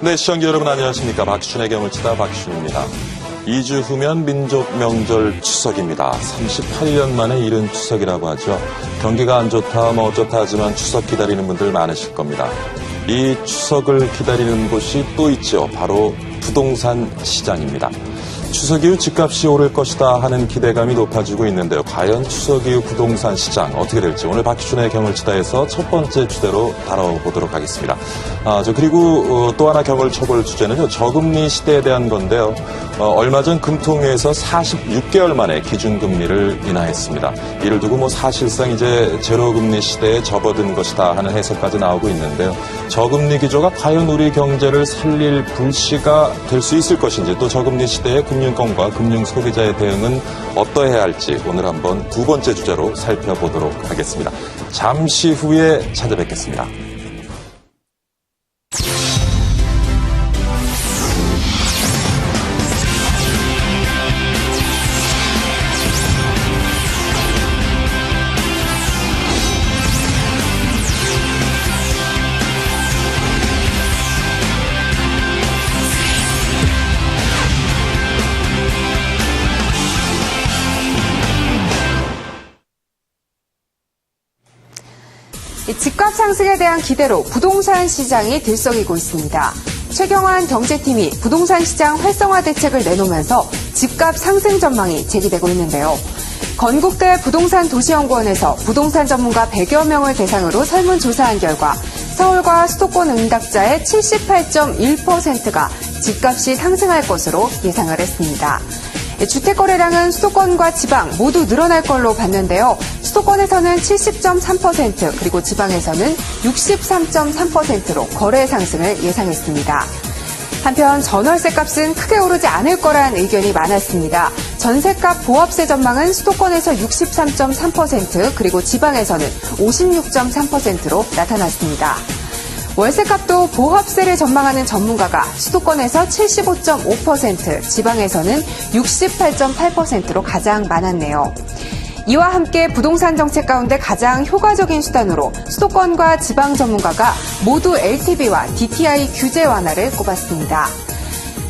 네, 시청자 여러분 안녕하십니까. 박순의 경을 치다 박순입니다. 2주 후면 민족 명절 추석입니다. 38년 만에 이른 추석이라고 하죠. 경기가 안 좋다 뭐 어쩌다 하지만 추석 기다리는 분들 많으실 겁니다. 이 추석을 기다리는 곳이 또 있죠. 바로 부동산 시장입니다. 추석 이후 집값이 오를 것이다 하는 기대감이 높아지고 있는데요. 과연 추석 이후 부동산 시장 어떻게 될지 오늘 박순의 경을 치다에서 첫 번째 주제로 다뤄보도록 하겠습니다. 그리고 또 하나 경을 쳐볼 주제는요. 저금리 시대에 대한 건데요. 얼마 전 금통위에서 46개월 만에 기준금리를 인하했습니다. 이를 두고 사실상 이제 제로금리 시대에 접어든 것이다 하는 해석까지 나오고 있는데요. 저금리 기조가 과연 우리 경제를 살릴 불씨가 될 수 있을 것인지 또 저금리 시대의 금융권과 금융소비자의 대응은 어떠해야 할지 오늘 한번 두 번째 주제로 살펴보도록 하겠습니다. 잠시 후에 찾아뵙겠습니다. 집값 상승에 대한 기대로 부동산 시장이 들썩이고 있습니다. 최경환 경제팀이 부동산 시장 활성화 대책을 내놓으면서 집값 상승 전망이 제기되고 있는데요. 건국대 부동산 도시연구원에서 부동산 전문가 100여 명을 대상으로 설문조사한 결과 서울과 수도권 응답자의 78.1%가 집값이 상승할 것으로 예상을 했습니다. 주택 거래량은 수도권과 지방 모두 늘어날 걸로 봤는데요. 수도권에서는 70.3% 그리고 지방에서는 63.3%로 거래 상승을 예상했습니다. 한편 전월세 값은 크게 오르지 않을 거란 의견이 많았습니다. 전세값 보합세 전망은 수도권에서 63.3% 그리고 지방에서는 56.3%로 나타났습니다. 월세값도 보합세를 전망하는 전문가가 수도권에서 75.5%, 지방에서는 68.8%로 가장 많았네요. 이와 함께 부동산 정책 가운데 가장 효과적인 수단으로 수도권과 지방 전문가가 모두 LTV와 DTI 규제 완화를 꼽았습니다.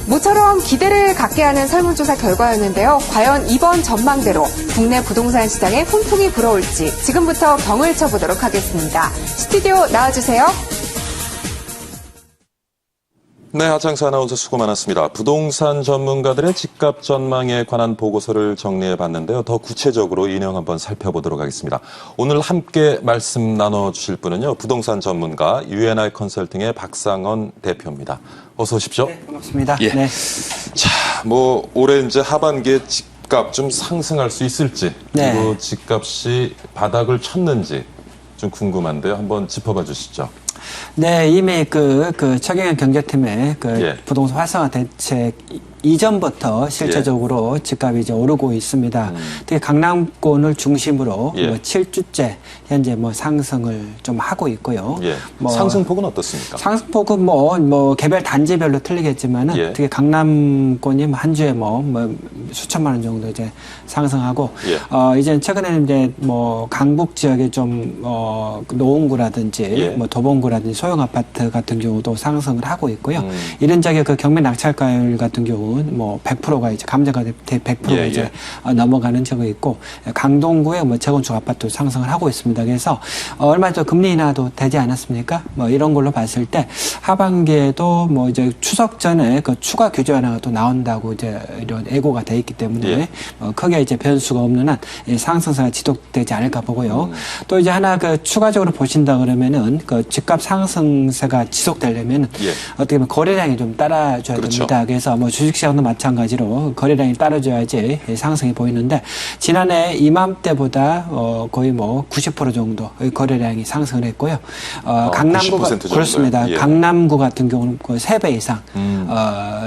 모처럼 기대를 갖게 하는 설문조사 결과였는데요. 과연 이번 전망대로 국내 부동산 시장에 훈풍이 불어올지 지금부터 경을 쳐보도록 하겠습니다. 스튜디오 나와주세요. 네, 하창수 아나운서 수고 많았습니다. 부동산 전문가들의 집값 전망에 관한 보고서를 정리해봤는데요. 더 구체적으로 인용 한번 살펴보도록 하겠습니다. 오늘 함께 말씀 나눠주실 분은요. 부동산 전문가 UNI 컨설팅의 박상원 대표입니다. 어서 오십시오. 네, 반갑습니다. 예. 네. 자, 올해 이제 하반기에 집값 좀 상승할 수 있을지 그리고 네. 집값이 바닥을 쳤는지 좀 궁금한데요. 한번 짚어봐 주시죠. 네, 이미 최경환 경제팀의 예. 부동산 활성화 대책 이전부터 실제적으로 집값이 이제 오르고 있습니다. 특히 강남권을 중심으로 7주째 현재 상승을 좀 하고 있고요. 예. 상승폭은 어떻습니까? 상승폭은 개별 단지별로 틀리겠지만은 특히 강남권이 한 주에 수천만 원 정도 이제 상승하고 이제 최근에는 이제 강북 지역에 좀 노원구라든지 도봉구라든지 소형 아파트 같은 경우도 상승을 하고 있고요. 이런 지역의 경매 낙찰가율 같은 경우 100%가 이제 감정가 100%가 이제 넘어가는 적이 있고 강동구에 재건축 아파트 상승을 하고 있습니다. 그래서 얼마 전 금리 인하도 되지 않았습니까? 이런 걸로 봤을 때 하반기에도 이제 추석 전에 추가 규제 완화가 또 나온다고 이제 이런 예고가 돼 있기 때문에 크게 이제 변수가 없는 한 상승세가 지속되지 않을까 보고요. 또 이제 하나 추가적으로 보신다 그러면은 집값 상승세가 지속되려면 어떻게 보면 거래량이 좀 따라줘야 됩니다. 그래서 주식시장도 마찬가지로 거래량이 따라줘야지 상승이 보이는데 지난해 이맘때보다 거의 90% 정도 거래량이 상승을 했고요. 강남구가 그렇습니다. 강남구 같은 경우는 거의 3배 이상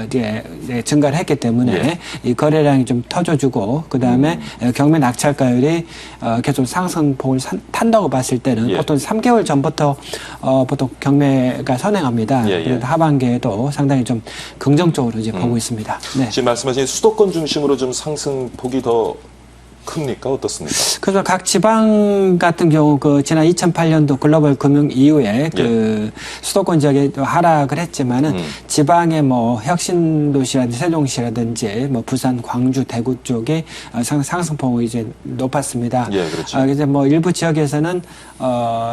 이제 증가를 했기 때문에 이 거래량이 좀 터져주고 그 다음에 경매 낙찰가율이 계속 상승폭을 탄다고 봤을 때는 보통 3개월 전부터 보통 경매가 선행합니다. 그래서 하반기에도 상당히 좀 긍정적으로 이제 보고 있습니다. 네. 지금 말씀하신 수도권 중심으로 좀 상승폭이 더 큽니까? 어떻습니까? 그래서 각 지방 같은 경우 그 지난 2008년도 글로벌 금융 이후에 그 수도권 지역에 하락을 했지만은 지방의 뭐 혁신도시라든지 세종시라든지 뭐 부산, 광주, 대구 쪽에 상승폭이 이제 높았습니다. 예, 그렇죠. 그래서 뭐 일부 지역에서는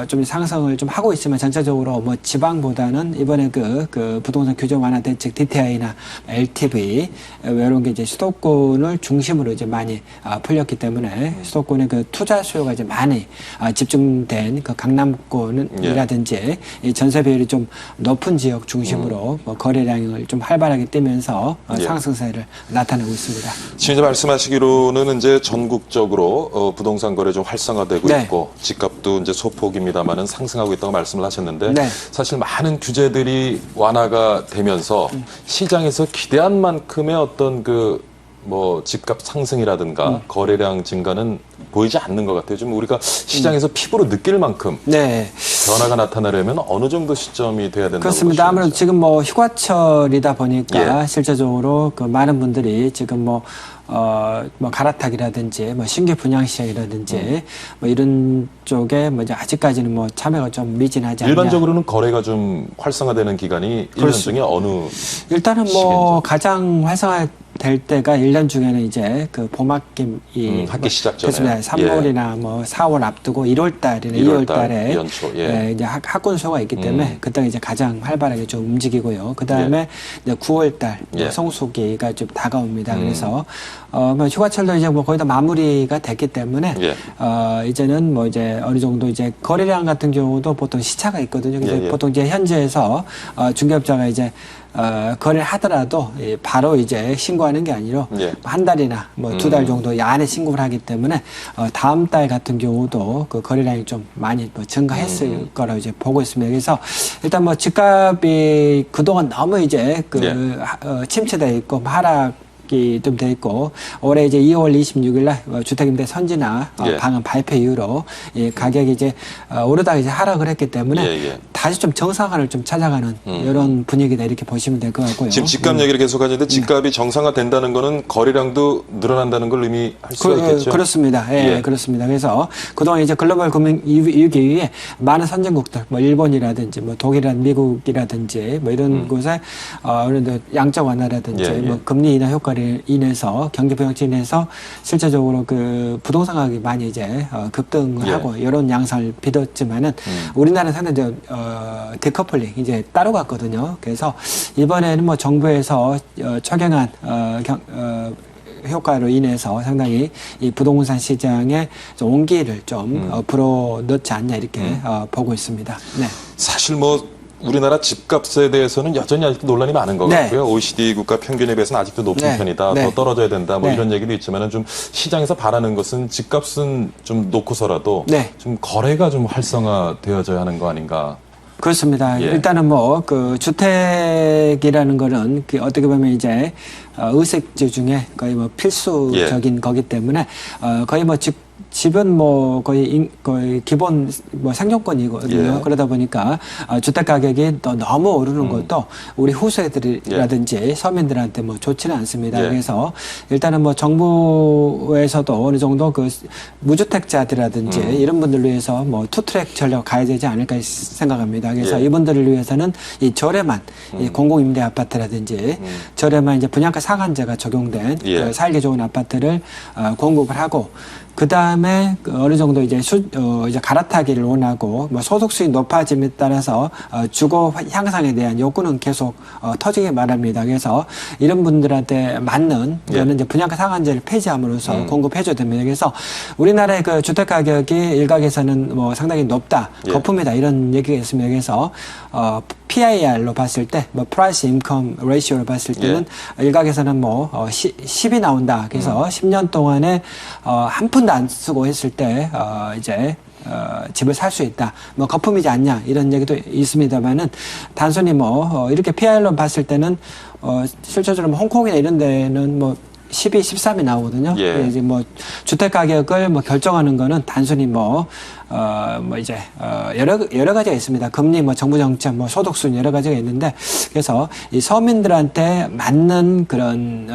좀 상승을 좀 하고 있지만 전체적으로 뭐 지방보다는 이번에 그 부동산 규제 완화 대책 DTI나 LTV 이런 게 이제 수도권을 중심으로 이제 많이 풀렸기 때문에 수도권의 그 투자 수요가 이제 많이 집중된 그 강남권이라든지 이 전세 비율이 좀 높은 지역 중심으로 뭐 거래량을 좀 활발하게 뜨면서 상승세를 나타내고 있습니다. 지금 이제 말씀하시기로는 이제 전국적으로 부동산 거래 좀 활성화되고 네. 있고 집값도 이제 소폭입니다만은 상승하고 있다고 말씀을 하셨는데 네. 사실 많은 규제들이 완화가 되면서 시장에서 기대한 만큼의 어떤 뭐 집값 상승이라든가 거래량 증가는 보이지 않는 것 같아요. 좀 우리가 시장에서 피부로 느낄 만큼 네. 변화가 나타나려면 어느 정도 시점이 돼야 된다고 그렇습니다. 아무래도 지금 뭐 휴가철이다 보니까 예. 실제적으로 그 많은 분들이 지금 뭐 갈아타기라든지 뭐 신규 분양 시장이라든지 뭐 이런 쪽에 뭐 이제 아직까지는 뭐 참여가 좀 미진하지 않냐. 일반적으로는 거래가 좀 활성화되는 기간이 1년 중에 어느 일단은 뭐 시기인지. 가장 활성화될 때가 1년 중에는 이제 그 봄학기 학기 시작 전에. 그렇습니다. 3월이나 뭐 4월 앞두고 1월 달이나 2월 달에 연초, 이제 학군 수요가 있기 때문에 그때가 이제 가장 활발하게 좀 움직이고요. 그 다음에 이제 9월 달 성수기가 좀 다가옵니다. 그래서 뭐 휴가철도 이제 뭐 거의 다 마무리가 됐기 때문에 이제는 뭐 이제 어느 정도 이제 거래량 같은 경우도 보통 시차가 있거든요. 그래서 보통 이제 현지에서 중개업자가 이제 거래를 하더라도 바로 이제 신고하는 게 아니라 한 달이나 뭐 2달 정도 안에 신고를 하기 때문에 다음 달 같은 경우도 그 거래량이 좀 많이 뭐 증가했을 거라고 이제 보고 있습니다. 그래서 일단 뭐 집값이 그동안 너무 이제 침체돼 있고 하락 좀 돼 있고 올해 이제 2월 26일 날 주택임대 선진화 방안 발표 이후로 가격이 이제 오르다가 이제 하락을 했기 때문에 다시 좀 정상화를 좀 찾아가는 이런 분위기다 이렇게 보시면 될 것 같고요. 지금 집값 얘기를 계속 하는데 집값이 정상화된다는 거는 거래량도 늘어난다는 걸 의미할 수가 있겠죠. 그렇습니다. 그렇습니다. 그래서 그동안 이제 글로벌 금융 위기 이후에 많은 선진국들, 뭐 일본이라든지 뭐 독일이라든지 미국이라든지 뭐 이런 곳에 양적 완화라든지 뭐 금리 인하 효과를 인해서 경기 부양책으로 인해서 실제적으로 그 부동산 가격이 많이 이제 급등을 하고 이런 양상을 빚었지만은 우리나라는 상당히 디커플링 이제 따로 갔거든요. 그래서 이번에는 뭐 정부에서 적용한 효과로 인해서 상당히 이 부동산 시장에 좀 온기를 좀 불어넣지 않냐 이렇게 보고 있습니다. 네. 사실 뭐 우리나라 집값에 대해서는 여전히 아직도 논란이 많은 것 같고요. OECD 국가 평균에 비해서는 아직도 높은 편이다. 더 떨어져야 된다. 뭐 이런 얘기도 있지만은 좀 시장에서 바라는 것은 집값은 좀 놓고서라도 좀 거래가 좀 활성화되어져야 하는 거 아닌가. 그렇습니다. 일단은 뭐 그 주택이라는 거는 어떻게 보면 이제 의식주 중에 거의 뭐 필수적인 거기 때문에 거의 뭐 집은 뭐 거의 기본 뭐 생존권이거든요. 그러다 보니까 주택 가격이 또 너무 오르는 것도 우리 후세들이라든지 서민들한테 뭐 좋지는 않습니다. 그래서 일단은 뭐 정부에서도 어느 정도 그 무주택자들이라든지 이런 분들을 위해서 뭐 투트랙 전략 가야 되지 않을까 생각합니다. 그래서 이분들을 위해서는 이 저렴한 이 공공임대 아파트라든지 저렴한 이제 분양가 상한제가 적용된 그 살기 좋은 아파트를 공급을 하고 그 다음에 어느 정도 이제 이제 갈아타기를 원하고 뭐 소득 수익 높아짐에 따라서 주거 향상에 대한 욕구는 계속 터지게 말합니다. 그래서 이런 분들한테 맞는 이거는 이제 분양가 상한제를 폐지함으로써 공급해줘야 됩니다. 그래서 우리나라의 그 주택 가격이 일각에서는 뭐 상당히 높다, 거품이다 이런 얘기가 있습니다. 그래서 PIR로 봤을 때, 뭐 Price Income Ratio로 봤을 때는 일각에서는 뭐 10이 나온다. 그래서 10년 동안에 한 푼도 안 쓰고 했을 때 이제 집을 살 수 있다. 뭐 거품이지 않냐 이런 얘기도 있습니다만은 단순히 뭐 이렇게 PIR로 봤을 때는 실질적으로 뭐 홍콩이나 이런 데는 뭐 12, 13이 나오거든요. 이제 뭐 주택 가격을 뭐 결정하는 거는 단순히 뭐 이제 여러 가지가 있습니다. 금리, 뭐 정부 정책, 뭐 소득순 여러 가지가 있는데 그래서 이 서민들한테 맞는 그런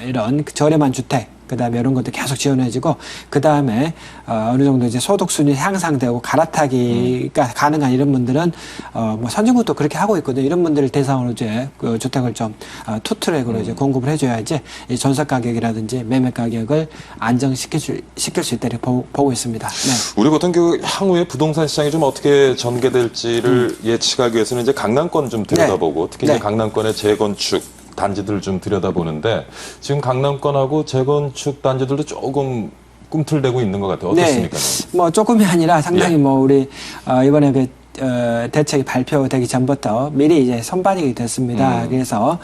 이런 저렴한 주택 그다음에 이런 것도 계속 지원해지고 그다음에 어느 정도 이제 소득 수준이 향상되고 갈아타기가 가능한 이런 분들은 뭐 선진국도 그렇게 하고 있거든요. 이런 분들을 대상으로 이제 그 주택을 좀 투트랙으로 이제 공급을 해줘야지 이 전세 가격이라든지 매매 가격을 안정시킬 수 있다고 보고 있습니다. 네. 우리 보통 그 향후에 부동산 시장이 좀 어떻게 전개될지를 예측하기 위해서는 이제 강남권 좀 들여다보고 특히 이제 강남권의 재건축 단지들을 좀 들여다보는데 지금 강남권하고 재건축 단지들도 조금 꿈틀대고 있는 것 같아요. 어떻습니까? 뭐 조금이 아니라 상당히 뭐 우리 이번에 그 대책이 발표되기 전부터 미리 이제 선반영이 됐습니다. 그래서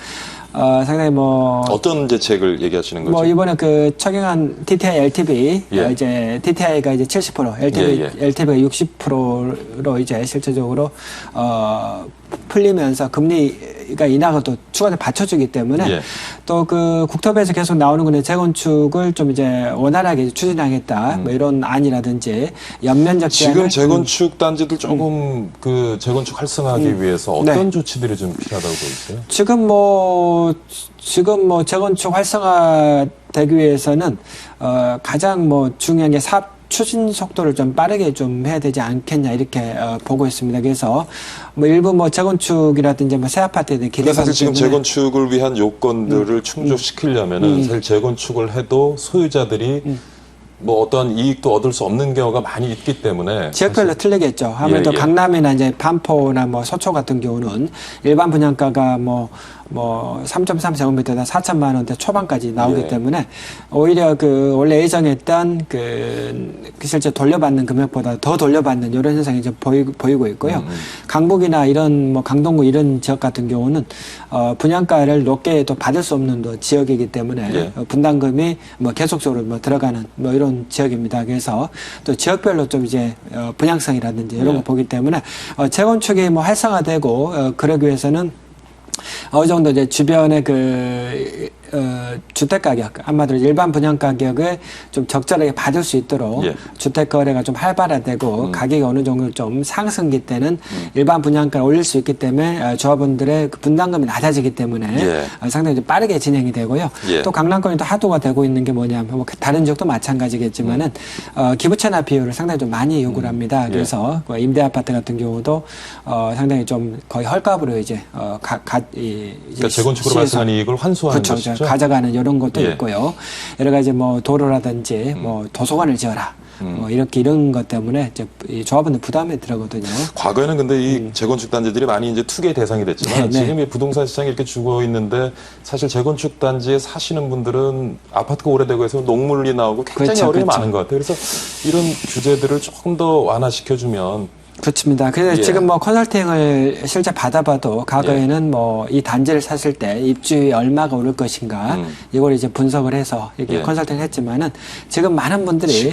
상당히 뭐 어떤 대책을 얘기하시는 거죠? 뭐 이번에 그 적용한 DTI LTV 이제 DTI가 이제 70%, LTV가 60%로 이제 실질적으로 풀리면서 금리가 인하가 또 추가적으로 받쳐주기 때문에 또 그 국토부에서 계속 나오는 거는 재건축을 좀 이제 원활하게 추진하겠다 뭐 이런 안이라든지 연면적 지금 재건축 단지들 조금 그 재건축 활성화하기 위해서 어떤 조치들이 좀 필요하다고 보이세요? 지금 뭐 재건축 활성화되기 위해서는 가장 뭐 중요한 게 사업 추진 속도를 좀 빠르게 좀 해야 되지 않겠냐 이렇게 보고 있습니다. 그래서 뭐 일부 뭐 재건축이라든지 뭐 새 아파트에 대한 기대 사실 지금 재건축을 위한 요건들을 충족시키려면은 사실 재건축을 해도 소유자들이 뭐 어떤 이익도 얻을 수 없는 경우가 많이 있기 때문에 지역별로 틀리겠죠. 아무래도 강남이나 이제 반포나 뭐 서초 같은 경우는 일반 분양가가 뭐 3.3제곱미터당 4천만 원대 초반까지 나오기 때문에 오히려 그 원래 예정했던 그 실제 돌려받는 금액보다 더 돌려받는 이런 현상이 좀 보이고 있고요. 강북이나 이런 뭐 강동구 이런 지역 같은 경우는 분양가를 높게 또 받을 수 없는 또 지역이기 때문에 분담금이 뭐 계속적으로 뭐 들어가는 뭐 이런 지역입니다. 그래서 또 지역별로 좀 이제 분양성이라든지 이런 거 보기 때문에 재건축이 뭐 활성화되고 그러기 위해서는 어느 정도 이제 주변의 그 주택 가격, 한마디로 일반 분양 가격을 좀 적절하게 받을 수 있도록 주택 거래가 좀 활발화되고 가격이 어느 정도 좀 상승기 때는 일반 분양가를 올릴 수 있기 때문에 조합원들의 그 분담금이 낮아지기 때문에 상당히 좀 빠르게 진행이 되고요. 또 강남권이 또 하도가 되고 있는 게 뭐냐면 뭐 다른 지역도 마찬가지겠지만은 기부 체납 비율을 상당히 좀 많이 요구를 합니다. 그래서 임대 아파트 같은 경우도 상당히 좀 거의 헐값으로 이제 그러니까 재건축으로 발생한 이익을 환수하는 것이죠. 가져가는 이런 것도 있고요. 여러 가지 뭐 도로라든지 뭐 도서관을 지어라. 뭐 이런 것 때문에 이제 이 조합원들 부담이 들어거든요. 과거에는 근데 이 재건축 단지들이 많이 이제 투기의 대상이 됐지만 지금 이 부동산 시장이 이렇게 죽어 있는데 사실 재건축 단지에 사시는 분들은 아파트가 오래되고 해서 녹물이 나오고 굉장히 어려움이 많은 것 같아요. 그래서 이런 규제들을 조금 더 완화시켜주면 그렇습니다. 그래서 지금 뭐 컨설팅을 실제 받아봐도 과거에는 뭐 이 단지를 샀을 때 입주율이 얼마가 오를 것인가 이걸 이제 분석을 해서 이렇게 컨설팅을 했지만은 지금 많은 분들이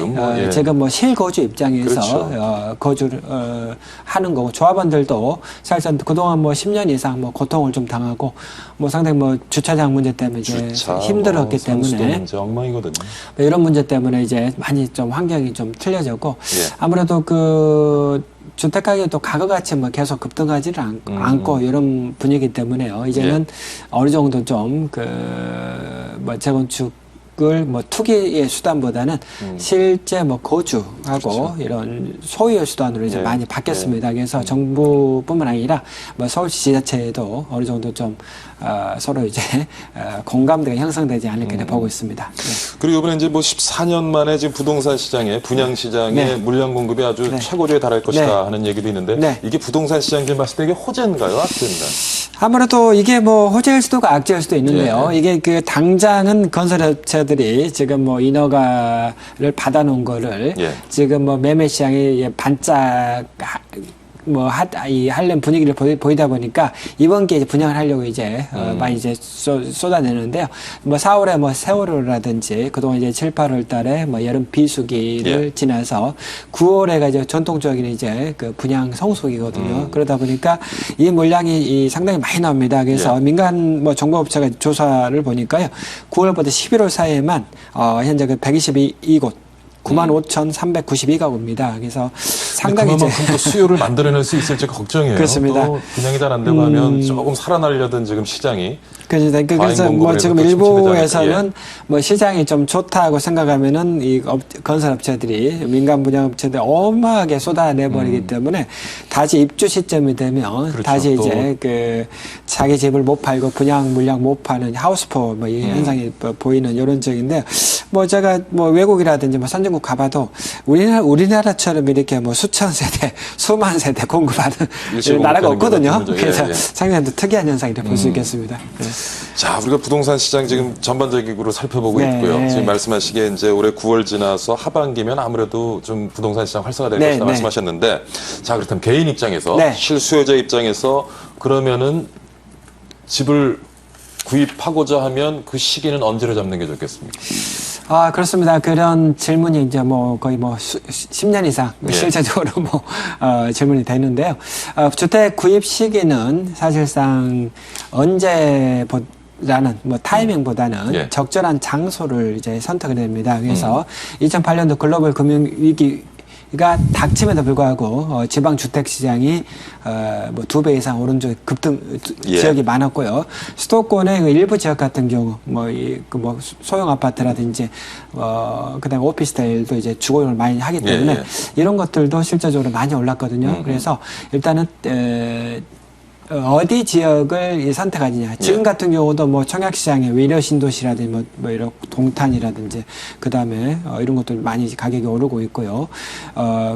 지금 뭐 실거주 입장에서 거주를 하는 거고 조합원들도 사실상 그동안 뭐 10년 이상 뭐 고통을 좀 당하고 뭐 상당히 뭐 주차장 문제 때문에 이제 힘들었기 때문에 문제 엉망이거든요. 이런 문제 때문에 이제 많이 좀 환경이 좀 틀려졌고 아무래도 그 주택 가격이 또 과거같이 뭐 계속 급등하지는 않고 이런 분위기 때문에요. 이제는 어느 정도 좀 뭐 재건축을 뭐 투기의 수단보다는 실제 뭐 거주하고 이런 소유의 수단으로 이제 많이 바뀌었습니다. 그래서 정부뿐만 아니라 뭐 서울시 지자체에도 어느 정도 좀 서로 이제 공감대가 형성되지 않을까 보고 있습니다. 그리고 이번에 이제 뭐 14년 만에 지금 부동산 시장에 분양 시장에 물량 공급이 아주 최고조에 달할 것이다 하는 얘기도 있는데 이게 부동산 시장 좀 봤을 때 이게 호재인가요, 악재인가요? 아무래도 이게 뭐 호재일 수도 있고 악재일 수도 있는데요. 이게 그 당장은 건설업체들이 지금 뭐 인허가를 받아놓은 거를 지금 뭐 매매 시장이 반짝 뭐 하려는 분위기를 보이다 보니까 이번 기회에 분양을 하려고 이제 많이 이제 쏟아내는데요. 뭐 4월에 뭐 세월호라든지 그동안 이제 7, 8월 달에 뭐 여름 비수기를 지나서 9월에가 이제 전통적인 이제 그 분양 성수기거든요. 그러다 보니까 이 물량이 상당히 많이 나옵니다. 그래서 민간 뭐 정보업체가 조사를 보니까요. 9월부터 11월 사이에만 현재 그 122곳 95,392가구입니다. 그래서 상당히 이제 그만큼 또 수요를 만들어낼 수 있을지 걱정이에요. 그렇습니다. 또 분양이 잘 안 되고 하면 조금 살아나려던 지금 시장이. 그래서 뭐 지금 일부에서는 뭐 시장이 좀 좋다고 생각하면은 이 건설업체들이 민간 분양업체들 어마하게 쏟아내버리기 때문에 다시 입주 시점이 되면 그렇죠. 다시 이제 그 자기 집을 못 팔고 분양 물량 못 파는 하우스포 뭐 이 현상이 보이는 이런 적인데 뭐 제가 뭐 외국이라든지 뭐 선진국 가봐도 우리나라처럼 이렇게 뭐 수천 세대, 수만 세대 공급하는 나라가 없거든요. 그래서 상당히 특이한 현상이라고 볼 수 있겠습니다. 네. 자, 우리가 부동산 시장 지금 전반적으로 살펴보고 있고요. 지금 말씀하시기에 이제 올해 9월 지나서 하반기면 아무래도 좀 부동산 시장 활성화될 것이다 말씀하셨는데, 자, 그렇다면 개인 입장에서 실수요자 입장에서 그러면은 집을 구입하고자 하면 그 시기는 언제로 잡는 게 좋겠습니까? 아, 그렇습니다. 그런 질문이 이제 뭐 거의 뭐 10년 이상 실제적으로 뭐 질문이 되는데요. 주택 구입 시기는 사실상 언제보다는 뭐 타이밍보다는 적절한 장소를 이제 선택을 됩니다. 그래서 2008년도 글로벌 금융 위기 가 닥침에도 불구하고 지방 주택 시장이 뭐 2배 이상 오른 급등 지역이 많았고요. 수도권의 그 일부 지역 같은 경우 뭐 소형 아파트라든지 그다음에 오피스텔도 이제 주거용을 많이 하기 때문에 이런 것들도 실제적으로 많이 올랐거든요. 그래서 일단은 어디 지역을 선택하느냐. 지금 같은 경우도 뭐 청약시장에 외려 신도시라든지 뭐 이런 동탄이라든지 그 다음에 이런 것들 많이 가격이 오르고 있고요.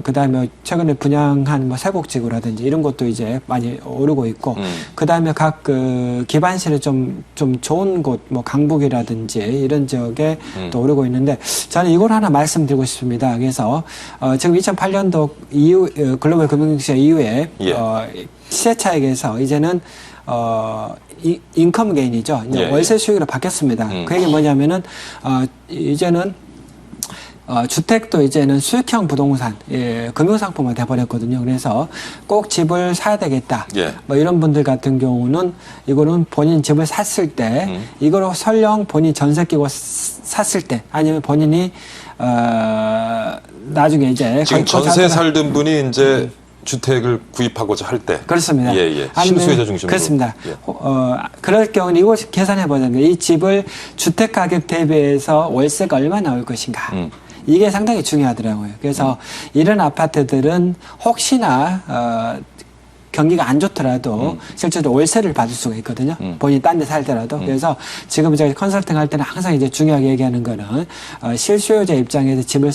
그 다음에 최근에 분양한 뭐 세곡지구라든지 이런 것도 이제 많이 오르고 있고 그 다음에 각 그 기반실이 좀 좋은 곳 뭐 강북이라든지 이런 지역에 또 오르고 있는데 저는 이걸 하나 말씀드리고 싶습니다. 그래서 지금 2008년도 이후 글로벌 금융시장 이후에 시세 차익에서 이제는 인컴 게인이죠. 월세 수익으로 바뀌었습니다. 그 얘기 뭐냐면은 이제는 주택도 이제는 수익형 부동산, 금융상품화 돼버렸거든요. 그래서 꼭 집을 사야 되겠다. 뭐 이런 분들 같은 경우는 이거는 본인 집을 샀을 때, 이거로 설령 본인 전세 끼고 샀을 때, 아니면 본인이 나중에 이제 지금 전세 살던 분이 이제 주택을 구입하고자 할 때. 그렇습니다. 실수요자 중심으로. 그렇습니다. 그럴 경우는 이걸 계산해 보자면 이 집을 주택 가격 대비해서 월세가 얼마나 나올 것인가. 이게 상당히 중요하더라고요. 그래서 이런 아파트들은 혹시나 경기가 안 좋더라도 실제로 월세를 받을 수가 있거든요. 본인이 딴 데 살더라도. 그래서 지금 제가 컨설팅 할 때는 항상 이제 중요하게 얘기하는 거는 실수요자 입장에서 집을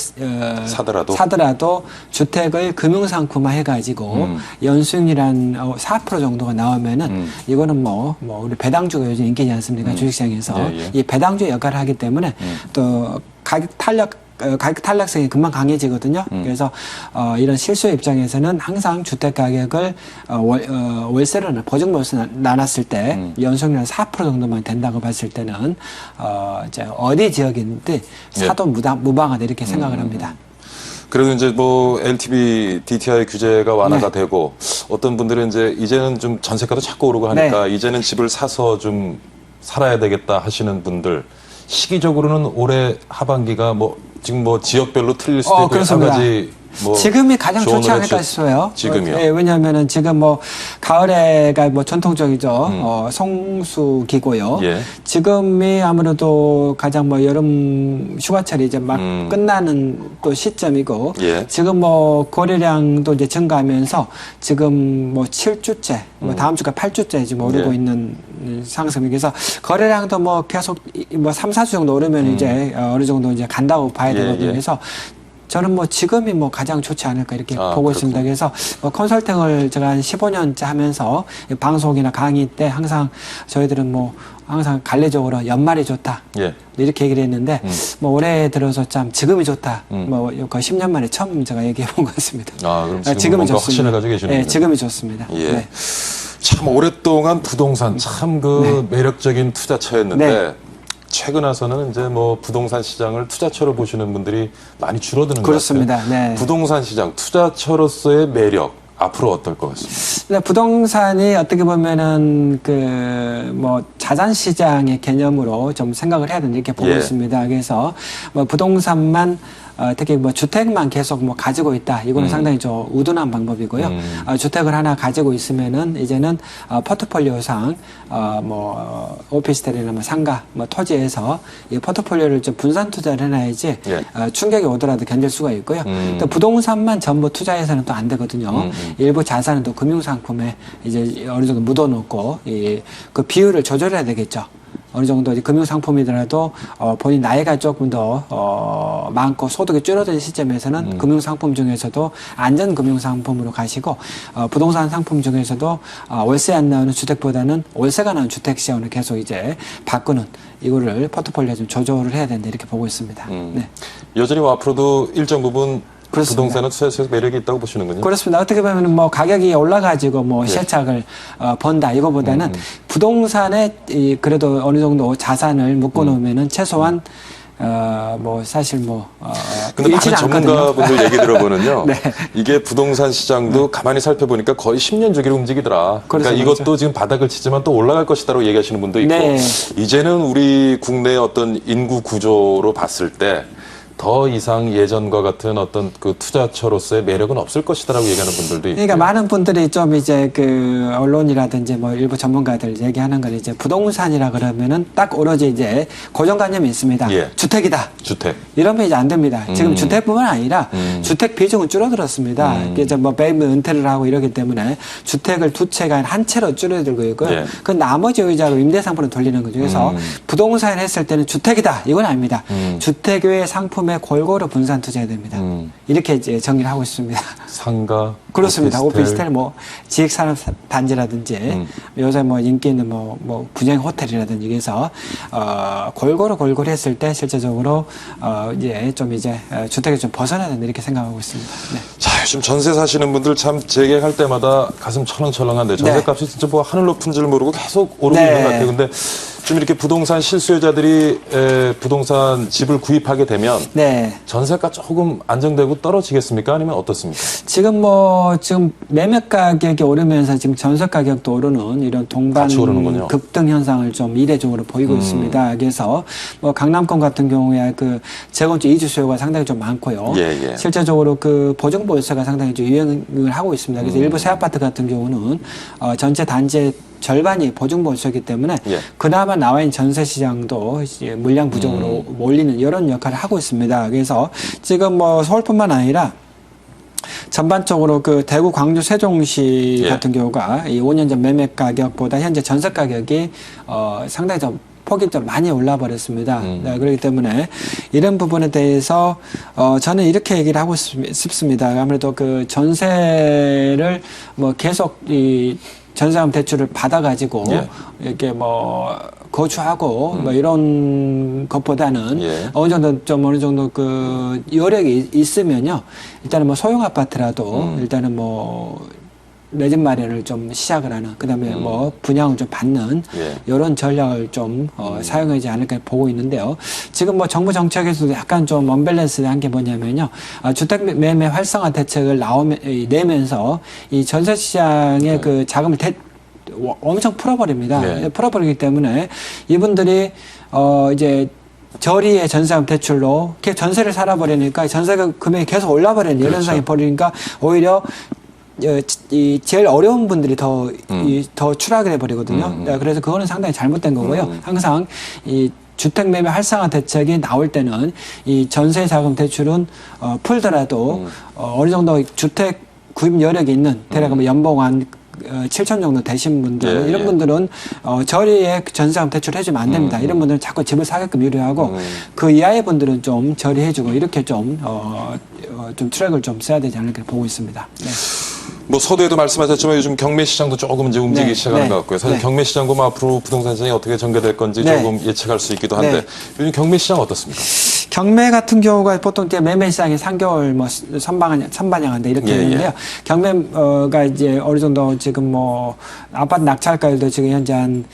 사더라도 주택을 금융상품화 해가지고 연수익률 한 4% 정도가 나오면은 이거는 뭐 우리 배당주가 요즘 인기지 않습니까? 주식시장에서. 이 배당주 역할을 하기 때문에 또 가격 탄력성이 금방 강해지거든요. 그래서 이런 실수요 입장에서는 항상 주택 가격을 월세를 보증월세 나눴을 때 연수익률 4% 정도만 된다고 봤을 때는 이제 어디 지역인데 사도 무방하다 이렇게 생각을 합니다. 그래도 이제 뭐 LTV, DTI 규제가 완화가 되고 어떤 분들은 이제는 좀 전세가도 자꾸 오르고 하니까 이제는 집을 사서 좀 살아야 되겠다 하시는 분들 시기적으로는 올해 하반기가 지금 지역별로 틀릴 수도 있고 여러 가지 지금이 가장 좋지 않을까 싶어요. 지금이요? 왜냐하면은 지금 가을에가 전통적이죠. 성수기고요. 지금이 아무래도 가장 여름 휴가철이 이제 막 끝나는 또 시점이고 지금 거래량도 이제 증가하면서 지금 7주째, 다음 주가 8주째 지금 오르고 있는 상승이. 그래서 거래량도 계속 3, 4주 정도 오르면 이제 어느 정도 이제 간다고 봐야 되거든요. 그래서 저는 지금이 가장 좋지 않을까 이렇게 보고 있습니다. 그래서 컨설팅을 제가 한 15년째 하면서 방송이나 강의 때 항상 저희들은 항상 갈래적으로 연말이 좋다. 이렇게 얘기를 했는데 올해 들어서 참 지금이 좋다. 거의 10년 만에 처음 제가 얘기해 본 것 같습니다. 그럼 지금이 좋습니다. 확신을 가지고 계시는군요. 네, 지금이 좋습니다. 참 오랫동안 부동산 참 매력적인 투자처였는데 최근 와서는 이제 부동산 시장을 투자처로 보시는 분들이 많이 줄어드는 것 같아요. 부동산 시장 투자처로서의 매력 앞으로 어떨 것 같습니다. 부동산이 어떻게 보면은 자산 시장의 개념으로 좀 생각을 해야 된다 이렇게 보고 있습니다. 그래서 부동산만 특히 뭐 주택만 계속 뭐 가지고 있다. 이거는 상당히 좀 우둔한 방법이고요. 주택을 하나 가지고 있으면은 이제는 포트폴리오상 뭐 오피스텔이나 뭐 상가, 뭐 토지에서 이 포트폴리오를 좀 분산 투자를 해놔야지 충격이 오더라도 견딜 수가 있고요. 또 부동산만 전부 투자해서는 또 안 되거든요. 일부 자산은 또 금융상품에 이제 어느 정도 묻어놓고 그 비율을 조절해야 되겠죠. 어느 정도 금융상품이더라도 본인 나이가 조금 더 많고 소득이 줄어든 시점에서는 금융상품 중에서도 안전금융상품으로 가시고 부동산 상품 중에서도 월세 안 나오는 주택보다는 월세가 나오는 주택시장으로 계속 이제 바꾸는 이거를 포트폴리오에 좀 조절을 해야 된다 이렇게 보고 있습니다. 네. 여전히 뭐 앞으로도 일정 부분 그렇습니다. 부동산은 투자에서 매력이 있다고 보시는군요. 그렇습니다. 어떻게 보면 뭐 가격이 올라가지고 뭐 실착을 번다 이거보다는 부동산에 그래도 어느 정도 자산을 묶어놓으면은 최소한 뭐 사실 뭐 근데 많은 전문가분들 얘기 들어보면요. 네. 이게 부동산 시장도 가만히 살펴보니까 거의 10년 주기로 움직이더라. 그러니까 이것도 지금 바닥을 치지만 또 올라갈 것이다라고 얘기하시는 분도 있고 네. 이제는 우리 국내의 어떤 인구 구조로 봤을 때 더 이상 예전과 같은 어떤 그 투자처로서의 매력은 없을 것이다라고 얘기하는 분들도 있고. 그러니까 많은 분들이 좀 이제 그 언론이라든지 뭐 일부 전문가들 얘기하는 건 이제 부동산이라 그러면은 딱 오로지 이제 고정관념이 있습니다. 주택이다. 주택. 이러면 이제 안 됩니다. 지금 주택뿐만 아니라 주택 비중은 줄어들었습니다. 이제 뭐 매입 은퇴를 하고 이러기 때문에 주택을 두 채가 아니라 한 채로 줄어들고 있고요. 그 나머지 의자로 임대상품을 돌리는 거죠. 그래서 부동산 했을 때는 주택이다. 이건 아닙니다. 주택 외의 상품에 골고루 분산 투자해야 됩니다. 이렇게 이제 정리를 하고 있습니다. 상가, 그렇습니다. 오피스텔 뭐 지역산업단지라든지 요새 뭐 인기 있는 뭐 분양 호텔이라든지 그래서 골고루 했을 때 실제적으로 이제 좀 이제 주택에 좀 벗어나야 된다 이렇게 생각하고 있습니다. 네. 자, 요즘 전세 사시는 분들 참 재개할 때마다 가슴 철렁철렁한데 전세값이 진짜 뭐 하늘 높은 줄 모르고 계속 오르고 있는 것 같아요. 근데 좀 이렇게 부동산 실수요자들이 부동산 집을 구입하게 되면 전세가 조금 안정되고 떨어지겠습니까? 아니면 어떻습니까? 지금 매매 가격이 오르면서 지금 전세 가격도 오르는 이런 동반 급등 현상을 좀 이례적으로 보이고 있습니다. 그래서 뭐 강남권 같은 경우에 그 재건축 이주 수요가 상당히 좀 많고요. 실제적으로 그 보증보유세가 상당히 좀 유행을 하고 있습니다. 그래서 일부 새 아파트 같은 경우는 전체 단지의 절반이 보증보유세이기 때문에 그나마 나와 있는 전세 시장도 물량 부족으로 몰리는 이런 역할을 하고 있습니다. 그래서 지금 뭐 서울뿐만 아니라 전반적으로 그 대구, 광주, 세종시 같은 경우가 이 5년 전 매매 가격보다 현재 전세 가격이 상당히 좀 폭이 좀 많이 올라 버렸습니다. 그렇기 때문에 이런 부분에 대해서 저는 이렇게 얘기를 하고 싶습니다. 아무래도 그 전세를 뭐 계속 이 전세금 대출을 받아가지고 이렇게 뭐 거주하고 뭐 이런 것보다는 어느 정도 그 여력이 있으면요. 일단은 뭐 소형 아파트라도 일단은 뭐 내 집 마련을 좀 시작을 하는, 그 다음에 뭐 분양을 좀 받는 이런 전략을 좀 사용하지 않을까 보고 있는데요. 지금 뭐 정부 정책에서도 약간 좀 언밸런스한 게 뭐냐면요. 주택 매매 활성화 대책을 내면서 이 전세 시장의 그 자금을 엄청 풀어버립니다. 풀어버리기 때문에 이분들이 이제 저리의 전세금 대출로 전세를 살아버리니까 전세금 금액이 계속 올라버리는 이런 현상이 벌이니까 오히려 이 제일 어려운 분들이 더 추락을 해버리거든요. 그래서 그거는 상당히 잘못된 거고요. 항상 이 주택 매매 활성화 대책이 나올 때는 이 전세 자금 대출은 풀더라도 어느 정도 주택 구입 여력이 있는 대략 뭐 연봉 한 7천 정도 되신 분들 이런 분들은 저리에 전세금 대출 해주면 안 됩니다. 이런 분들은 자꾸 집을 사게끔 유도하고 그 이하의 분들은 좀 저리해주고 이렇게 좀 트랙을 좀 써야 되지 않을까 보고 있습니다. 네. 뭐 서두에도 말씀하셨지만 요즘 경매 시장도 조금 이제 움직이기 시작하는 것 같고요. 사실 경매 시장도 뭐 앞으로 부동산 시장이 어떻게 전개될 건지 조금 예측할 수 있기도 한데 요즘 경매 시장 어떻습니까? 경매 같은 경우가 보통 매매 시장이 3개월 뭐 선반영한다 이렇게 되는데요. 경매가 이제 어느 정도 지금 뭐 아파트 낙찰가율도 지금 현재 한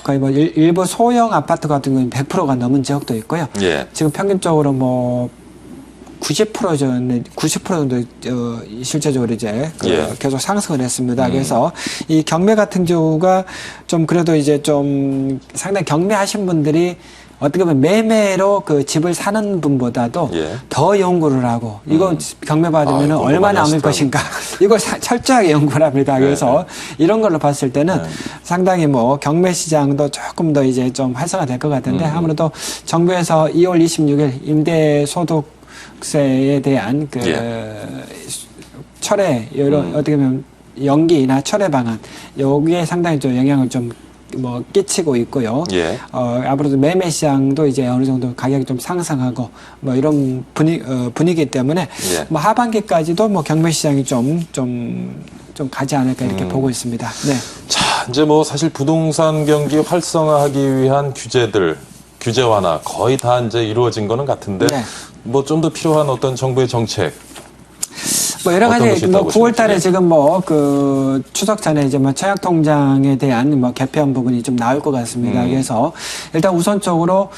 거의 뭐 일부 소형 아파트 같은 경우는 100%가 넘은 지역도 있고요. 지금 평균적으로 뭐 90% 정도 실제적으로 이제 계속 상승을 했습니다. 그래서 이 경매 같은 경우가 좀 그래도 이제 좀 상당히 경매하신 분들이 어떻게 보면 매매로 그 집을 사는 분보다도 더 연구를 하고 이거 경매 받으면 얼마 남을 것인가 이걸 철저하게 연구를 합니다. 그래서 이런 걸로 봤을 때는 상당히 뭐 경매 시장도 조금 더 이제 좀 활성화될 것 같은데 아무래도 정부에서 2월 26일 임대소득세에 대한 그 철회 이런 어떻게 보면 연기나 철회 방안 여기에 상당히 좀 영향을 좀 뭐 끼치고 있고요. 앞으로도 매매 시장도 이제 어느 정도 가격이 좀 상승하고 뭐 이런 분위기 때문에 뭐 하반기까지도 뭐 경매 시장이 좀 가지 않을까 이렇게 보고 있습니다. 네. 자, 이제 뭐 사실 부동산 경기 활성화하기 위한 규제 완화 거의 다 이제 이루어진 거는 같은데 뭐 좀 더 필요한 어떤 정부의 정책. 뭐 여러 가지 뭐 9월 달에 지금 뭐 그 추석 전에 이제 뭐 청약 통장에 대한 뭐 개편 부분이 좀 나올 것 같습니다. 그래서 일단 우선적으로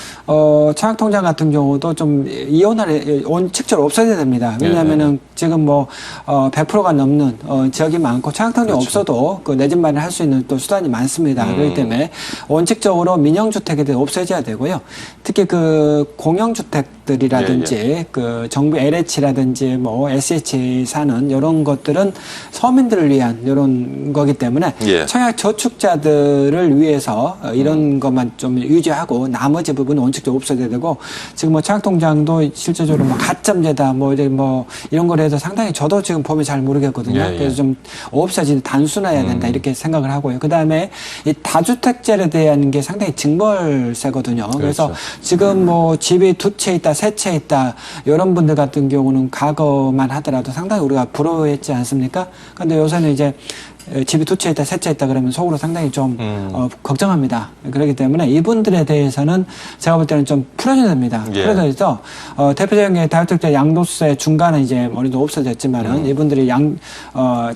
청약 통장 같은 경우도 좀 이혼을 원칙적으로 없어야 됩니다. 왜냐하면은 지금 뭐 100%가 넘는 지역이 많고 청약 통장 없어도 그 내 집 마련할 수 있는 또 수단이 많습니다. 그렇기 때문에 원칙적으로 민영 주택에 대해 없애줘야 되고요. 특히 그 공영 주택들이라든지 그 정부 LH라든지 뭐 SH 사는 이런 것들은 서민들을 위한 이런 거기 때문에 청약 저축자들을 위해서 이런 것만 좀 유지하고 나머지 부분은 원칙적으로 없어야 되고 지금 뭐 청약 통장도 실제적으로 뭐 가점제다 뭐 이런 거를 해서 상당히 저도 지금 보면 잘 모르겠거든요. 그래서 좀 없어지는 단순화해야 된다 이렇게 생각을 하고요. 그 다음에 이 다주택자에 대한 게 상당히 증벌세거든요. 그래서 지금 뭐 집이 2채 있다, 3채 있다 이런 분들 같은 경우는 과거만 하더라도 상당히 우리가 부러워했지 않습니까? 근데 요새는 이제 집이 2채 있다, 3채 있다 그러면 속으로 상당히 좀 걱정합니다. 그렇기 때문에 이분들에 대해서는 제가 볼 때는 좀 풀어줘야 됩니다. 풀어줘서 대표적인 게 다주택자 양도세 중간은 이제 어느 정도 없어졌지만은 이분들이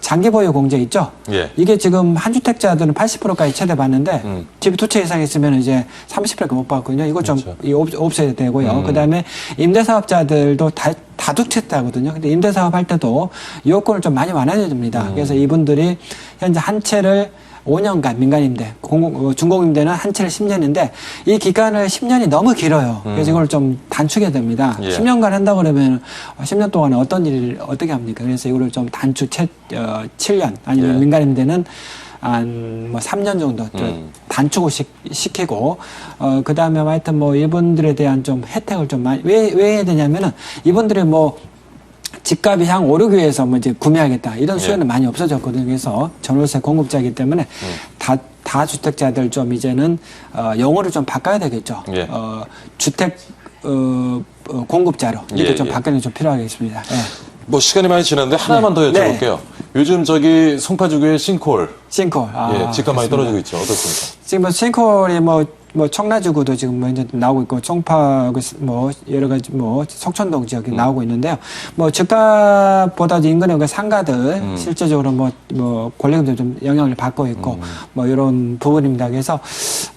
장기 보유 공제 있죠? 이게 지금 한 주택자들은 80%까지 최대받는데 집이 2채 이상 있으면 이제 30%밖에 못 받거든요. 이거 좀 없애야 되고요. 그 다음에 임대사업자들도 다주택자거든요. 근데 임대사업 할 때도 요건을 좀 많이 완화해야 됩니다. 그래서 이분들이 현재 한 채를 5년간 민간임대, 중공임대는 한 채를 10년인데 이 기간을 10년이 너무 길어요. 그래서 이걸 좀 단축해야 됩니다. 10년간 한다 그러면 10년 동안 어떤 일을 어떻게 합니까? 그래서 이거를 좀 단축 7년 아니면 민간임대는 한 뭐 3년 정도 단축을 시키고 그 다음에 하여튼 뭐 이분들에 대한 좀 혜택을 좀 많이 왜 해야 되냐면은 이분들이 뭐 집값이 향 오르기 위해서 뭐 이제 구매하겠다 이런 수요는 많이 없어졌거든요. 그래서 전월세 공급자이기 때문에 다주택자들 좀 이제는 용어를 좀 바꿔야 되겠죠. 주택 공급자로 이렇게 좀 바뀌는 게 좀 필요하겠습니다. 뭐 시간이 많이 지났는데 하나만 더 여쭤볼게요. 요즘 저기 송파주구의 싱콜. 집값 많이 떨어지고 있죠. 어떻습니까? 지금 뭐 싱콜이 뭐 청라주구도 지금 뭐 이제 나오고 있고 송파 뭐 여러 가지 뭐 석천동 지역이 나오고 있는데요. 뭐 집값보다도 인근의 그 상가들 실제적으로 뭐 권리금도 좀 영향을 받고 있고 뭐 이런 부분입니다. 그래서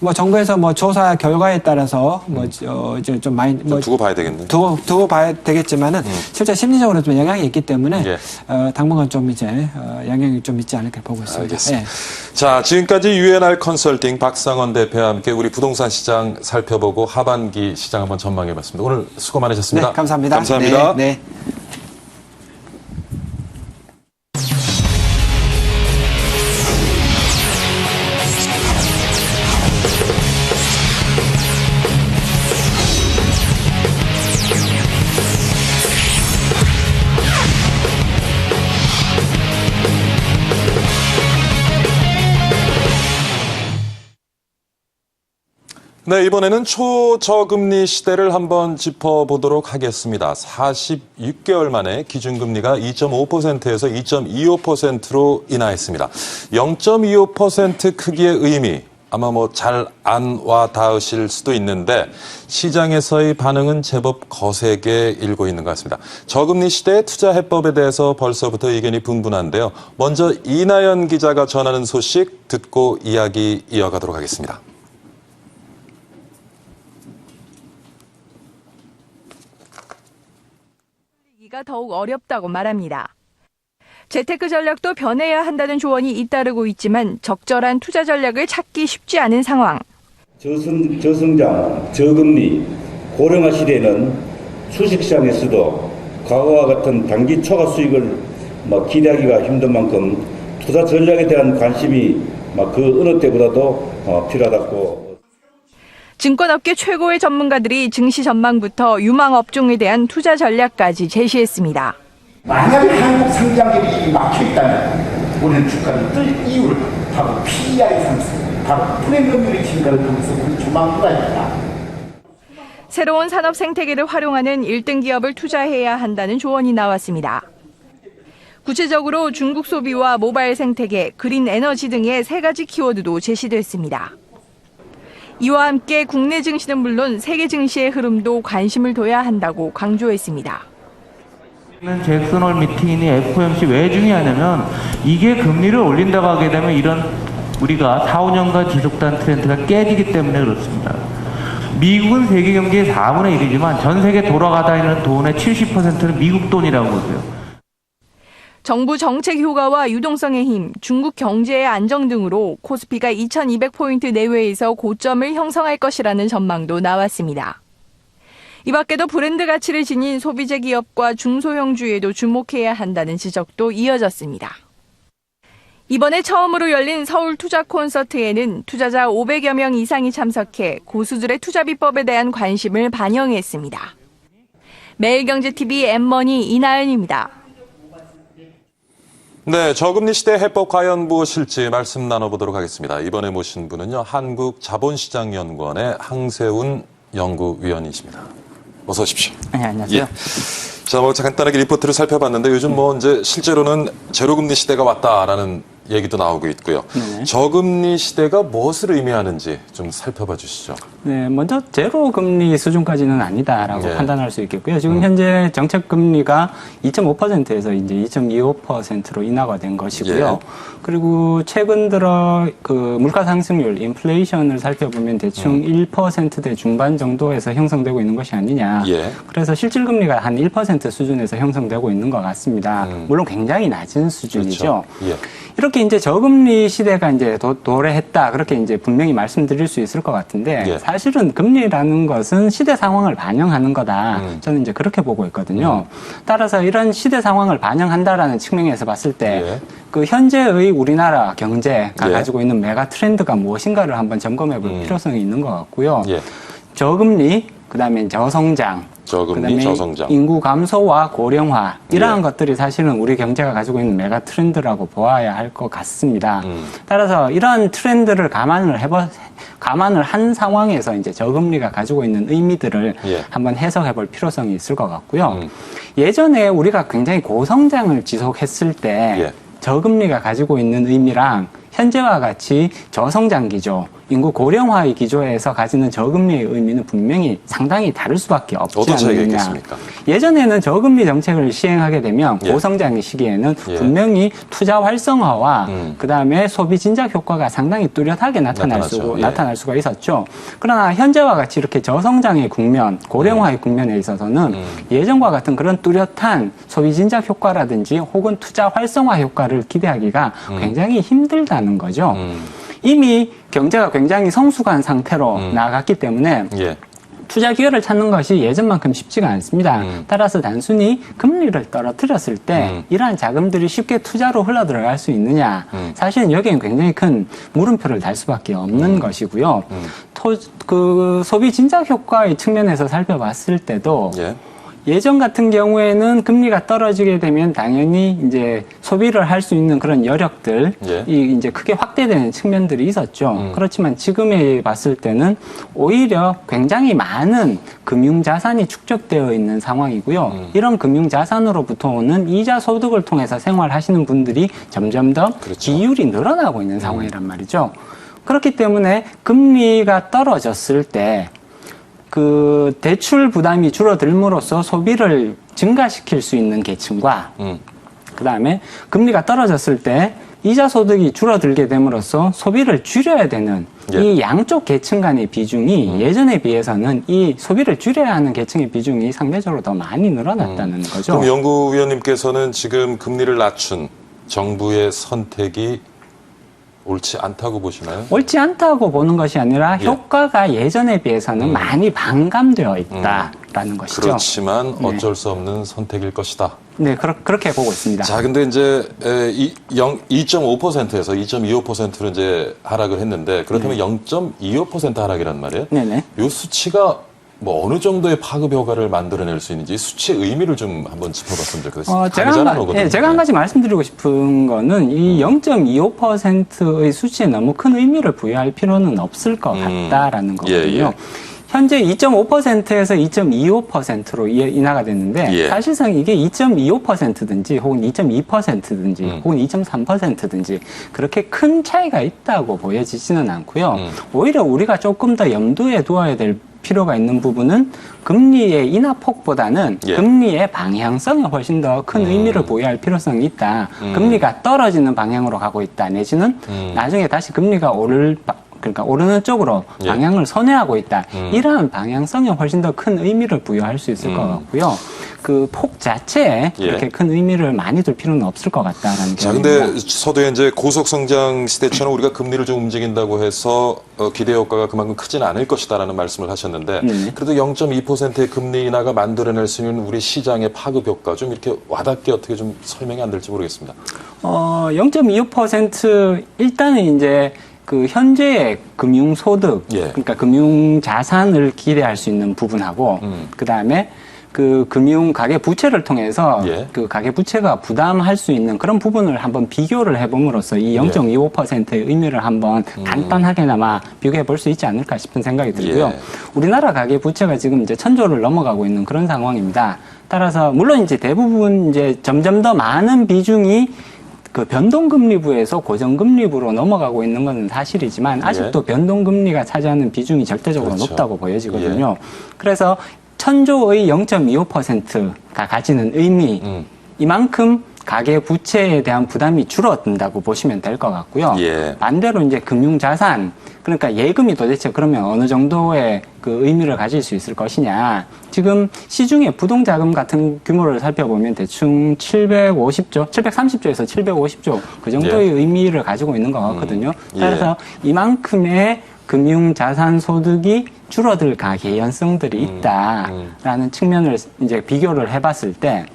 뭐 정부에서 뭐 조사 결과에 따라서 뭐 이제 좀 많이 뭐 두고 봐야 되겠네. 두고 봐야 되겠지만은 실제 심리적으로 좀 영향이 있기 때문에 당분간 좀 이제 영향이 좀 있지 않을까 보고 있습니다. 알겠습니다. 자, 지금까지 UNR 컨설팅 박상원 대표와 함께 우리 부동산 시장 살펴보고 하반기 시장 한번 전망해봤습니다. 오늘 수고 많으셨습니다. 네, 감사합니다. 감사합니다. 네. 네, 이번에는 초저금리 시대를 한번 짚어보도록 하겠습니다. 46개월 만에 기준금리가 2.5%에서 2.25%로 인하했습니다. 0.25% 크기의 의미, 아마 뭐 잘 안 와 닿으실 수도 있는데 시장에서의 반응은 제법 거세게 일고 있는 것 같습니다. 저금리 시대의 투자 해법에 대해서 벌써부터 의견이 분분한데요. 먼저 이나연 기자가 전하는 소식 듣고 이야기 이어가도록 하겠습니다. 가 더욱 어렵다고 말합니다. 재테크 전략도 변해야 한다는 조언이 잇따르고 있지만 적절한 투자 전략을 찾기 쉽지 않은 상황. 저성장, 저금리, 고령화 시대에는 주식시장에서도 과거와 같은 단기 초과 수익을 기대하기가 힘든 만큼 투자 전략에 대한 관심이 그 어느 때보다도 필요하다고. 증권업계 최고의 전문가들이 증시 전망부터 유망 업종에 대한 투자 전략까지 제시했습니다. 만약에 한국 상장률이 막혀있다면 우리는 주가를 뜰 이유를 바로 PER의 상승, 바로 프리미엄률의 증가를 통해서 우리 조망하고 있다. 새로운 산업 생태계를 활용하는 1등 기업을 투자해야 한다는 조언이 나왔습니다. 구체적으로 중국 소비와 모바일 생태계, 그린 에너지 등의 3가지 키워드도 제시됐습니다. 이와 함께 국내 증시는 물론 세계 증시의 흐름도 관심을 둬야 한다고 강조했습니다. 잭슨 홀 미팅이 FOMC 왜 중요하냐면 이게 금리를 올린다고 하게 되면 이런 우리가 4, 5년간 지속된 트렌드가 깨지기 때문에 그렇습니다. 미국은 세계 경제의 4분의 1이지만 전 세계 돌아가다 있는 돈의 70%는 미국 돈이라고 보세요. 정부 정책 효과와 유동성의 힘, 중국 경제의 안정 등으로 코스피가 2200포인트 내외에서 고점을 형성할 것이라는 전망도 나왔습니다. 이 밖에도 브랜드 가치를 지닌 소비재 기업과 중소형주에도 주목해야 한다는 지적도 이어졌습니다. 이번에 처음으로 열린 서울 투자 콘서트에는 투자자 500여 명 이상이 참석해 고수들의 투자 비법에 대한 관심을 반영했습니다. 매일경제TV M머니 이나연입니다. 네, 저금리 시대 해법 과연 무엇일지 말씀 나눠보도록 하겠습니다. 이번에 모신 분은요, 한국자본시장연구원의 항세훈 연구위원이십니다. 어서 오십시오. 네, 안녕하세요. 예. 자, 간단하게 리포트를 살펴봤는데 요즘 이제 실제로는 제로금리 시대가 왔다라는 얘기도 나오고 있고요. 네네. 저금리 시대가 무엇을 의미하는지 좀 살펴봐 주시죠. 네, 먼저 제로 금리 수준까지는 아니다라고 예. 판단할 수 있겠고요. 지금 현재 정책 금리가 2.5%에서 이제 2.25%로 인하가 된 것이고요. 예. 그리고 최근 들어 그 물가 상승률, 인플레이션을 살펴보면 대충 1%대 중반 정도에서 형성되고 있는 것이 아니냐. 예. 그래서 실질 금리가 한 1% 수준에서 형성되고 있는 것 같습니다. 물론 굉장히 낮은 수준이죠. 그렇죠. 예. 이렇게 이제 저금리 시대가 이제 도래했다. 그렇게 이제 분명히 말씀드릴 수 있을 것 같은데 예. 사실은 금리라는 것은 시대 상황을 반영하는 거다. 저는 이제 그렇게 보고 있거든요. 따라서 이런 시대 상황을 반영한다라는 측면에서 봤을 때 예. 그 현재의 우리나라 경제가 예. 가지고 있는 메가 트렌드가 무엇인가를 한번 점검해 볼 필요성이 있는 것 같고요. 예. 저금리, 그다음에 저성장, 저금리, 그다음에 저성장. 인구 감소와 고령화 이러한 것들이 사실은 우리 경제가 가지고 있는 메가 트렌드라고 보아야 할 것 같습니다. 따라서 이러한 트렌드를 감안을 한 상황에서 이제 저금리가 가지고 있는 의미들을 예. 한번 해석해 볼 필요성이 있을 것 같고요. 예전에 우리가 굉장히 고성장을 지속했을 때 예. 저금리가 가지고 있는 의미랑 현재와 같이 저성장 기조, 인구 고령화의 기조에서 가지는 저금리의 의미는 분명히 상당히 다를 수밖에 없지 어떤 차이가 않느냐. 있겠습니까? 예전에는 저금리 정책을 시행하게 되면 예. 고성장의 시기에는 예. 분명히 투자 활성화와 그다음에 소비 진작 효과가 상당히 뚜렷하게 나타날 수가 있었죠. 그러나 현재와 같이 이렇게 저성장의 국면, 고령화의 국면에 있어서는 예전과 같은 그런 뚜렷한 소비 진작 효과라든지 혹은 투자 활성화 효과를 기대하기가 굉장히 힘들다는 거죠. 이미 경제가 굉장히 성숙한 상태로 나아갔기 때문에 예. 투자 기회를 찾는 것이 예전만큼 쉽지가 않습니다. 따라서 단순히 금리를 떨어뜨렸을 때 이러한 자금들이 쉽게 투자로 흘러들어갈 수 있느냐. 사실은 여기엔 굉장히 큰 물음표를 달 수밖에 없는 것이고요. 그 소비 진작 효과의 측면에서 살펴봤을 때도 예. 예전 같은 경우에는 금리가 떨어지게 되면 당연히 이제 소비를 할 수 있는 그런 여력들이 예. 이제 크게 확대되는 측면들이 있었죠. 그렇지만 지금에 봤을 때는 오히려 굉장히 많은 금융 자산이 축적되어 있는 상황이고요. 이런 금융 자산으로부터 오는 이자 소득을 통해서 생활하시는 분들이 점점 더 그렇죠. 비율이 늘어나고 있는 상황이란 말이죠. 그렇기 때문에 금리가 떨어졌을 때 그 대출 부담이 줄어들므로써 소비를 증가시킬 수 있는 계층과 그다음에 금리가 떨어졌을 때 이자 소득이 줄어들게 됨으로써 소비를 줄여야 되는 예. 이 양쪽 계층 간의 비중이 예전에 비해서는 이 소비를 줄여야 하는 계층의 비중이 상대적으로 더 많이 늘어났다는 거죠. 그럼 연구위원님께서는 지금 금리를 낮춘 정부의 선택이 옳지 않다고 보시나요? 옳지 않다고 보는 것이 아니라 효과가 예전에 비해서는 많이 반감되어 있다라는 것이죠. 그렇지만 어쩔 수 없는 선택일 것이다. 네, 그렇게 보고 있습니다. 자, 근데 이제 2.5%에서 2.25%로 이제 하락을 했는데 그렇다면 0.25% 하락이란 말이에요. 네네. 이 수치가 뭐 어느 정도의 파급 효과를 만들어낼 수 있는지 수치의 의미를 좀 한번 짚어봤으면 좋겠습니다. 제가 한 가지 말씀드리고 싶은 거는 이 0.25%의 수치에 너무 큰 의미를 부여할 필요는 없을 것 같다라는 거거든요. 현재 2.5%에서 2.25%로 인하가 됐는데 사실상 이게 2.25%든지 혹은 2.2%든지 혹은 2.3%든지 그렇게 큰 차이가 있다고 보여지지는 않고요. 오히려 우리가 조금 더 염두에 두어야 될 필요가 있는 부분은 금리의 인하폭보다는 금리의 방향성에 훨씬 더 큰 의미를 부여할 필요성이 있다. 금리가 떨어지는 방향으로 가고 있다. 내지는 나중에 다시 금리가 그러니까 오르는 쪽으로 방향을 선회하고 있다. 이러한 방향성에 훨씬 더 큰 의미를 부여할 수 있을 것 같고요. 그 폭 자체에 그렇게 큰 의미를 많이 둘 필요는 없을 것 같다라는 자, 근데 서두에 이제 고속 성장 시대처럼 우리가 금리를 좀 움직인다고 해서 기대 효과가 그만큼 크지는 않을 것이다라는 말씀을 하셨는데 그래도 0.2%의 금리 인하가 만들어낼 수 있는 우리 시장의 파급 효과 좀 이렇게 와닿게 어떻게 좀 설명이 안 될지 모르겠습니다. 0.25% 일단은 이제 그 현재의 금융소득, 그러니까 금융자산을 기대할 수 있는 부분하고 그 다음에 그 금융 가계 부채를 통해서 그 가계 부채가 부담할 수 있는 그런 부분을 한번 비교를 해봄으로써 이 0.25%의 의미를 한번 간단하게나마 비교해 볼 수 있지 않을까 싶은 생각이 들고요. 우리나라 가계 부채가 지금 이제 1,000조를 넘어가고 있는 그런 상황입니다. 따라서 물론 이제 대부분 이제 점점 더 많은 비중이 그 변동금리부에서 고정금리부로 넘어가고 있는 것은 사실이지만 아직도 변동금리가 차지하는 비중이 절대적으로 높다고 보여지거든요. 그래서 1,000조의 0.25%가 가지는 의미, 이만큼 가계 부채에 대한 부담이 줄어든다고 보시면 될 것 같고요. 반대로 이제 금융자산, 그러니까 예금이 도대체 그러면 어느 정도의 그 의미를 가질 수 있을 것이냐. 지금 시중에 부동자금 같은 규모를 살펴보면 대충 730조에서 750조 그 정도의 의미를 가지고 있는 것 같거든요. 따라서 이만큼의 금융자산 소득이 줄어들 가계연성들이 있다라는 측면을 이제 비교를 해봤을 때,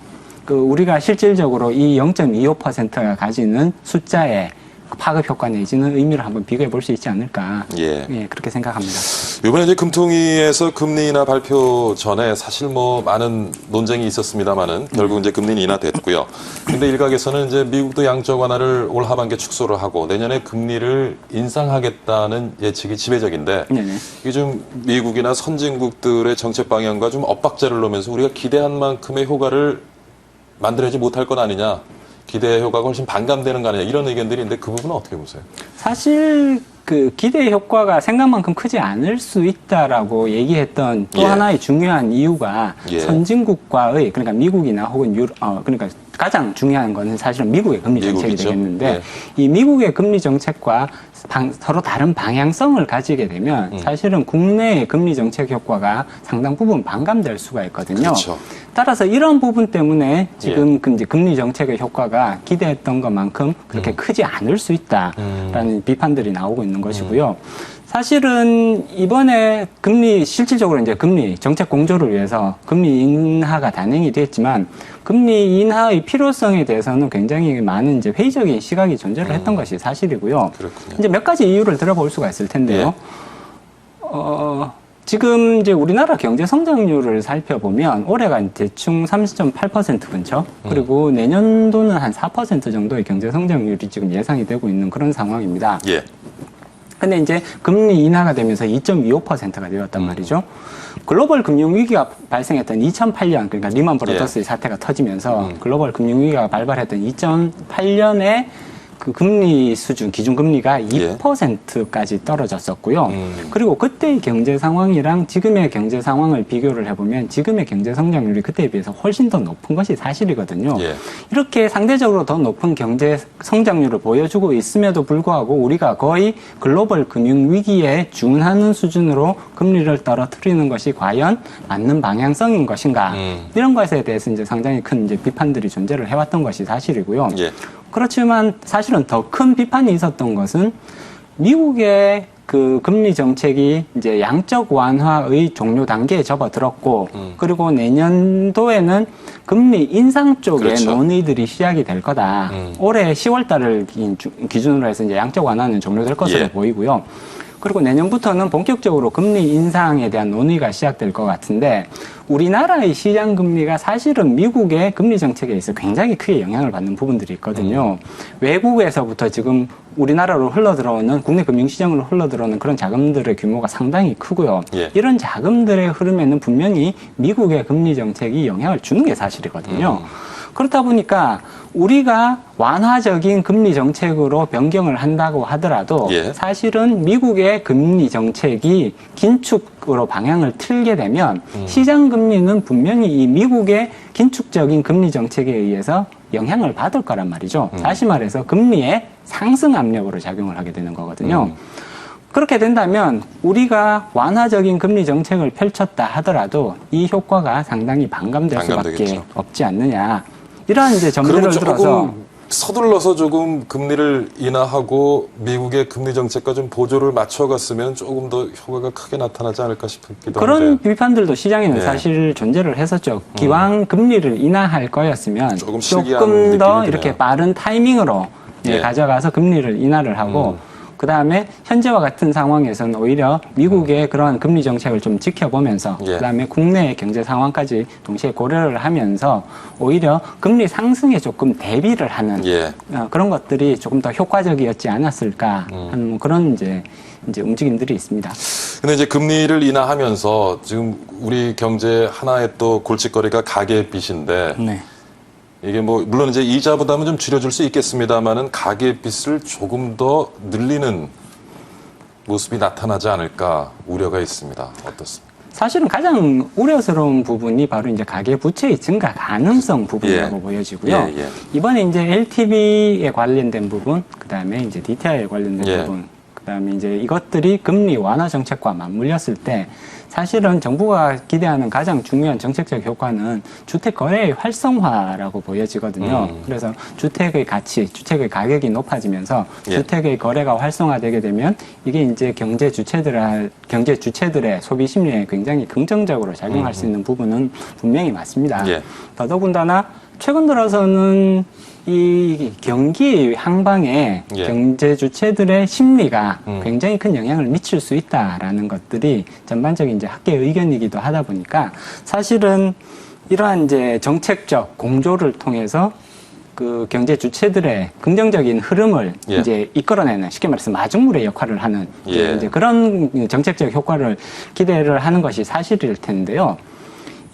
그 우리가 실질적으로 이 0.25%가 가지는 숫자의 파급 효과 내지는 의미를 한번 비교해 볼 수 있지 않을까. 그렇게 생각합니다. 이번에 이제 금통위에서 금리 인하 발표 전에 사실 뭐 많은 논쟁이 있었습니다만은 결국 이제 금리 인하됐고요. 근데 일각에서는 이제 미국도 양적 완화를 올 하반기에 축소를 하고 내년에 금리를 인상하겠다는 예측이 지배적인데 이게 좀 미국이나 선진국들의 정책 방향과 좀 엇박자를 놓으면서 우리가 기대한 만큼의 효과를 만들어내지 못할 것 아니냐. 기대 효과가 훨씬 반감되는 거 아니냐 이런 의견들이 있는데 그 부분은 어떻게 보세요? 사실 그 기대 효과가 생각만큼 크지 않을 수 있다라고 얘기했던 또 하나의 중요한 이유가 선진국과의 그러니까 미국이나 혹은 그러니까 가장 중요한 거는 사실은 미국의 금리 정책이 되겠는데 이 미국의 금리 정책과 서로 다른 방향성을 가지게 되면 사실은 국내의 금리 정책 효과가 상당 부분 반감될 수가 있거든요. 따라서 이런 부분 때문에 지금 이제 금리 정책의 효과가 기대했던 것만큼 그렇게 크지 않을 수 있다라는 비판들이 나오고 있는 것이고요. 사실은 이번에 실질적으로 이제 금리 정책 공조를 위해서 금리 인하가 단행이 됐지만 금리 인하의 필요성에 대해서는 굉장히 많은 이제 회의적인 시각이 존재를 했던 것이 사실이고요. 이제 몇 가지 이유를 들어볼 수가 있을 텐데요. 지금 이제 우리나라 경제 성장률을 살펴보면 올해가 대충 30.8% 근처, 그리고 내년도는 한 4% 정도의 경제 성장률이 지금 예상이 되고 있는 그런 상황입니다. 근데 이제 금리 인하가 되면서 2.25%가 되었단 말이죠. 글로벌 금융위기가 발생했던 2008년, 그러니까 리먼 브라더스의 사태가 터지면서 글로벌 금융위기가 발발했던 2008년에 그 금리 수준, 기준금리가 2%까지 떨어졌었고요. 그리고 그때의 경제 상황이랑 지금의 경제 상황을 비교를 해보면 지금의 경제 성장률이 그때에 비해서 훨씬 더 높은 것이 사실이거든요. 이렇게 상대적으로 더 높은 경제 성장률을 보여주고 있음에도 불구하고 우리가 거의 글로벌 금융위기에 준하는 수준으로 금리를 떨어뜨리는 것이 과연 맞는 방향성인 것인가. 이런 것에 대해서 이제 상당히 큰 이제 비판들이 존재를 해왔던 것이 사실이고요. 그렇지만 사실은 더 큰 비판이 있었던 것은 미국의 그 금리 정책이 이제 양적 완화의 종료 단계에 접어들었고, 그리고 내년도에는 금리 인상 쪽에 그렇죠. 논의들이 시작이 될 거다. 올해 10월 달을 기준으로 해서 이제 양적 완화는 종료될 것으로 보이고요. 그리고 내년부터는 본격적으로 금리 인상에 대한 논의가 시작될 것 같은데, 우리나라의 시장 금리가 사실은 미국의 금리 정책에 있어 굉장히 크게 영향을 받는 부분들이 있거든요. 외국에서부터 지금 우리나라로 흘러들어오는, 국내 금융시장으로 흘러들어오는 그런 자금들의 규모가 상당히 크고요. 이런 자금들의 흐름에는 분명히 미국의 금리 정책이 영향을 주는 게 사실이거든요. 그렇다 보니까 우리가 완화적인 금리 정책으로 변경을 한다고 하더라도 사실은 미국의 금리 정책이 긴축으로 방향을 틀게 되면 시장 금리는 분명히 이 미국의 긴축적인 금리 정책에 의해서 영향을 받을 거란 말이죠. 다시 말해서 금리의 상승 압력으로 작용을 하게 되는 거거든요. 그렇게 된다면 우리가 완화적인 금리 정책을 펼쳤다 하더라도 이 효과가 상당히 반감될 수밖에 없지 않느냐. 이러한 이제 점들을 들어서 서둘러서 조금 금리를 인하하고 미국의 금리 정책과 좀 보조를 맞춰갔으면 조금 더 효과가 크게 나타나지 않을까 싶기도 한데. 그런 비판들도 시장에는 사실 존재를 했었죠. 기왕 금리를 인하할 거였으면 조금 더 이렇게 빠른 타이밍으로 가져가서 금리를 인하를 하고 그 다음에 현재와 같은 상황에서는 오히려 미국의 그러한 금리 정책을 좀 지켜보면서 그 다음에 국내의 경제 상황까지 동시에 고려를 하면서 오히려 금리 상승에 조금 대비를 하는 그런 것들이 조금 더 효과적이었지 않았을까 하는 그런 이제 움직임들이 있습니다. 근데 이제 금리를 인하하면서 지금 우리 경제 하나의 또 골칫거리가 가계빚인데 이게 뭐 물론 이제 이자 부담은 좀 줄여줄 수 있겠습니다만은 가계빚을 조금 더 늘리는 모습이 나타나지 않을까 우려가 있습니다. 어떻습니까? 사실은 가장 우려스러운 부분이 바로 이제 가계 부채의 증가 가능성 부분이라고 보여지고요. 이번에 이제 LTV에 관련된 부분, 그 다음에 이제 DTI에 관련된 부분, 그 다음에 이제 이것들이 금리 완화 정책과 맞물렸을 때 사실은 정부가 기대하는 가장 중요한 정책적 효과는 주택 거래의 활성화라고 보여지거든요. 그래서 주택의 가치, 주택의 가격이 높아지면서 주택의 거래가 활성화되게 되면 이게 이제 경제 주체들의 소비 심리에 굉장히 긍정적으로 작용할 수 있는 부분은 분명히 맞습니다. 더더군다나 최근 들어서는 이 경기 향방에 경제 주체들의 심리가 굉장히 큰 영향을 미칠 수 있다라는 것들이 전반적인 이제 학계 의견이기도 하다 보니까 사실은 이러한 이제 정책적 공조를 통해서 그 경제 주체들의 긍정적인 흐름을 이제 이끌어내는 쉽게 말해서 마중물의 역할을 하는 이제 그런 정책적 효과를 기대를 하는 것이 사실일 텐데요.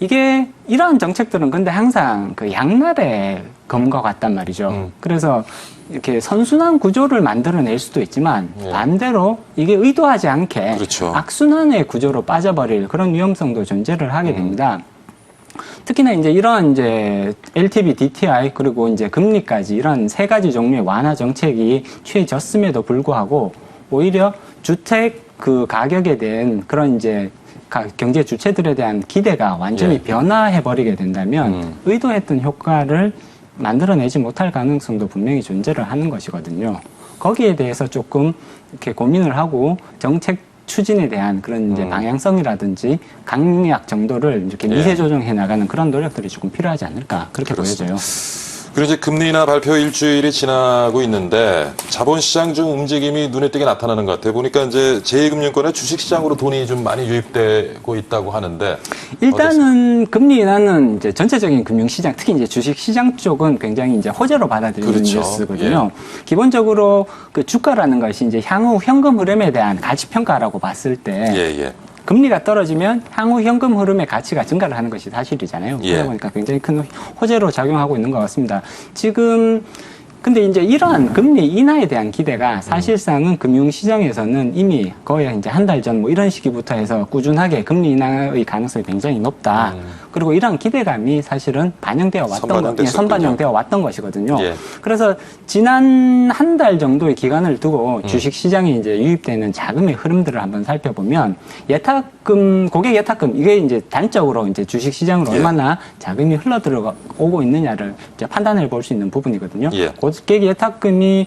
이게 이러한 정책들은 근데 항상 그 양날의 검과 같단 말이죠. 그래서 이렇게 선순환 구조를 만들어낼 수도 있지만 반대로 이게 의도하지 않게 악순환의 구조로 빠져버릴 그런 위험성도 존재를 하게 됩니다. 특히나 이제 이런 이제 LTV, DTI 그리고 이제 금리까지 이런 세 가지 종류의 완화 정책이 취해졌음에도 불구하고 오히려 주택 그 가격에 대한 그런 이제 경제 주체들에 대한 기대가 완전히 변화해버리게 된다면 의도했던 효과를 만들어내지 못할 가능성도 분명히 존재를 하는 것이거든요. 거기에 대해서 조금 이렇게 고민을 하고 정책 추진에 대한 그런 이제 방향성이라든지 강약 정도를 이렇게 미세 조정해 나가는 그런 노력들이 조금 필요하지 않을까 그렇게 보여져요. 그리고 이제 금리나 발표 일주일이 지나고 있는데 자본시장 중 움직임이 눈에 띄게 나타나는 것 같아요. 보니까 이제 제2금융권의 주식시장으로 돈이 좀 많이 유입되고 있다고 하는데 일단은 금리 인하는 이제 전체적인 금융시장, 특히 이제 주식시장 쪽은 굉장히 이제 호재로 받아들이는 뉴스거든요. 기본적으로 그 주가라는 것이 이제 향후 현금 흐름에 대한 가치 평가라고 봤을 때. 금리가 떨어지면 향후 현금 흐름의 가치가 증가를 하는 것이 사실이잖아요. 그러다 보니까 굉장히 큰 호재로 작용하고 있는 것 같습니다. 지금 근데 이제 이러한 금리 인하에 대한 기대가 사실상은 금융시장에서는 이미 거의 이제 한 달 전 뭐 이런 시기부터 해서 꾸준하게 금리 인하의 가능성이 굉장히 높다. 그리고 이런 기대감이 사실은 반영되어 왔던 선반영되어 왔던 것이거든요. 그래서 지난 한 달 정도의 기간을 두고 주식시장에 이제 유입되는 자금의 흐름들을 한번 살펴보면 예탁금, 고객 예탁금 이게 이제 단적으로 이제 주식시장으로 얼마나 자금이 흘러 들어오고 있느냐를 이제 판단해 볼 수 있는 부분이거든요. 그 고객 예탁금이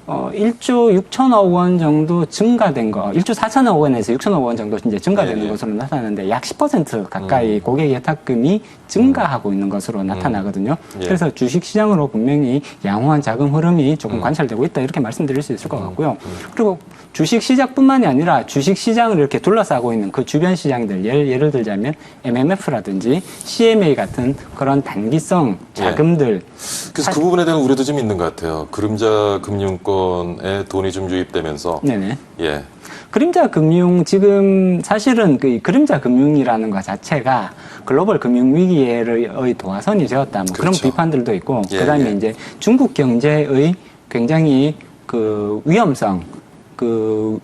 1조 6천억 원 정도 증가된 거, 1조 4천억 원에서 6천억 원 정도 이제 증가되는 것으로 나타나는데 약 10% 가까이 고객 예탁금이 증가하고 있는 것으로 나타나거든요. 그래서 주식시장으로 분명히 양호한 자금 흐름이 조금 관찰되고 있다 이렇게 말씀드릴 수 있을 것 같고요. 그리고 주식시장뿐만이 아니라 주식시장을 이렇게 둘러싸고 있는 그 주변 시장들, 예를 들자면 MMF라든지 CMA 같은 그런 단기성 자금들. 그래서 그 부분에 대한 우려도 좀 있는 것 같아요. 그림자 금융권에 돈이 좀 유입되면서. 네네. 예. 그림자 금융, 지금 사실은 그 그림자 금융이라는 것 자체가 글로벌 금융 위기의 도화선이 되었다. 뭐 그런 비판들도 있고, 그다음에 이제 중국 경제의 굉장히 그 위험성, 그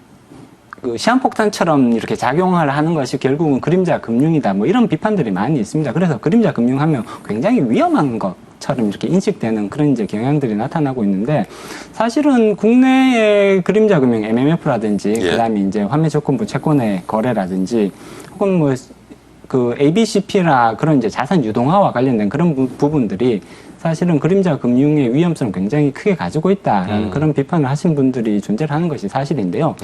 시한폭탄처럼 이렇게 작용을 하는 것이 결국은 그림자 금융이다. 뭐 이런 비판들이 많이 있습니다. 그래서 그림자 금융하면 굉장히 위험한 것처럼 이렇게 인식되는 그런 이제 경향들이 나타나고 있는데, 사실은 국내의 그림자 금융, MMF라든지, 그다음에 이제 환매조건부 채권의 거래라든지, 혹은 뭐 그 ABCP나 그런 이제 자산 유동화와 관련된 그런 부분들이 사실은 그림자 금융의 위험성을 굉장히 크게 가지고 있다라는 그런 비판을 하신 분들이 존재를 하는 것이 사실인데요.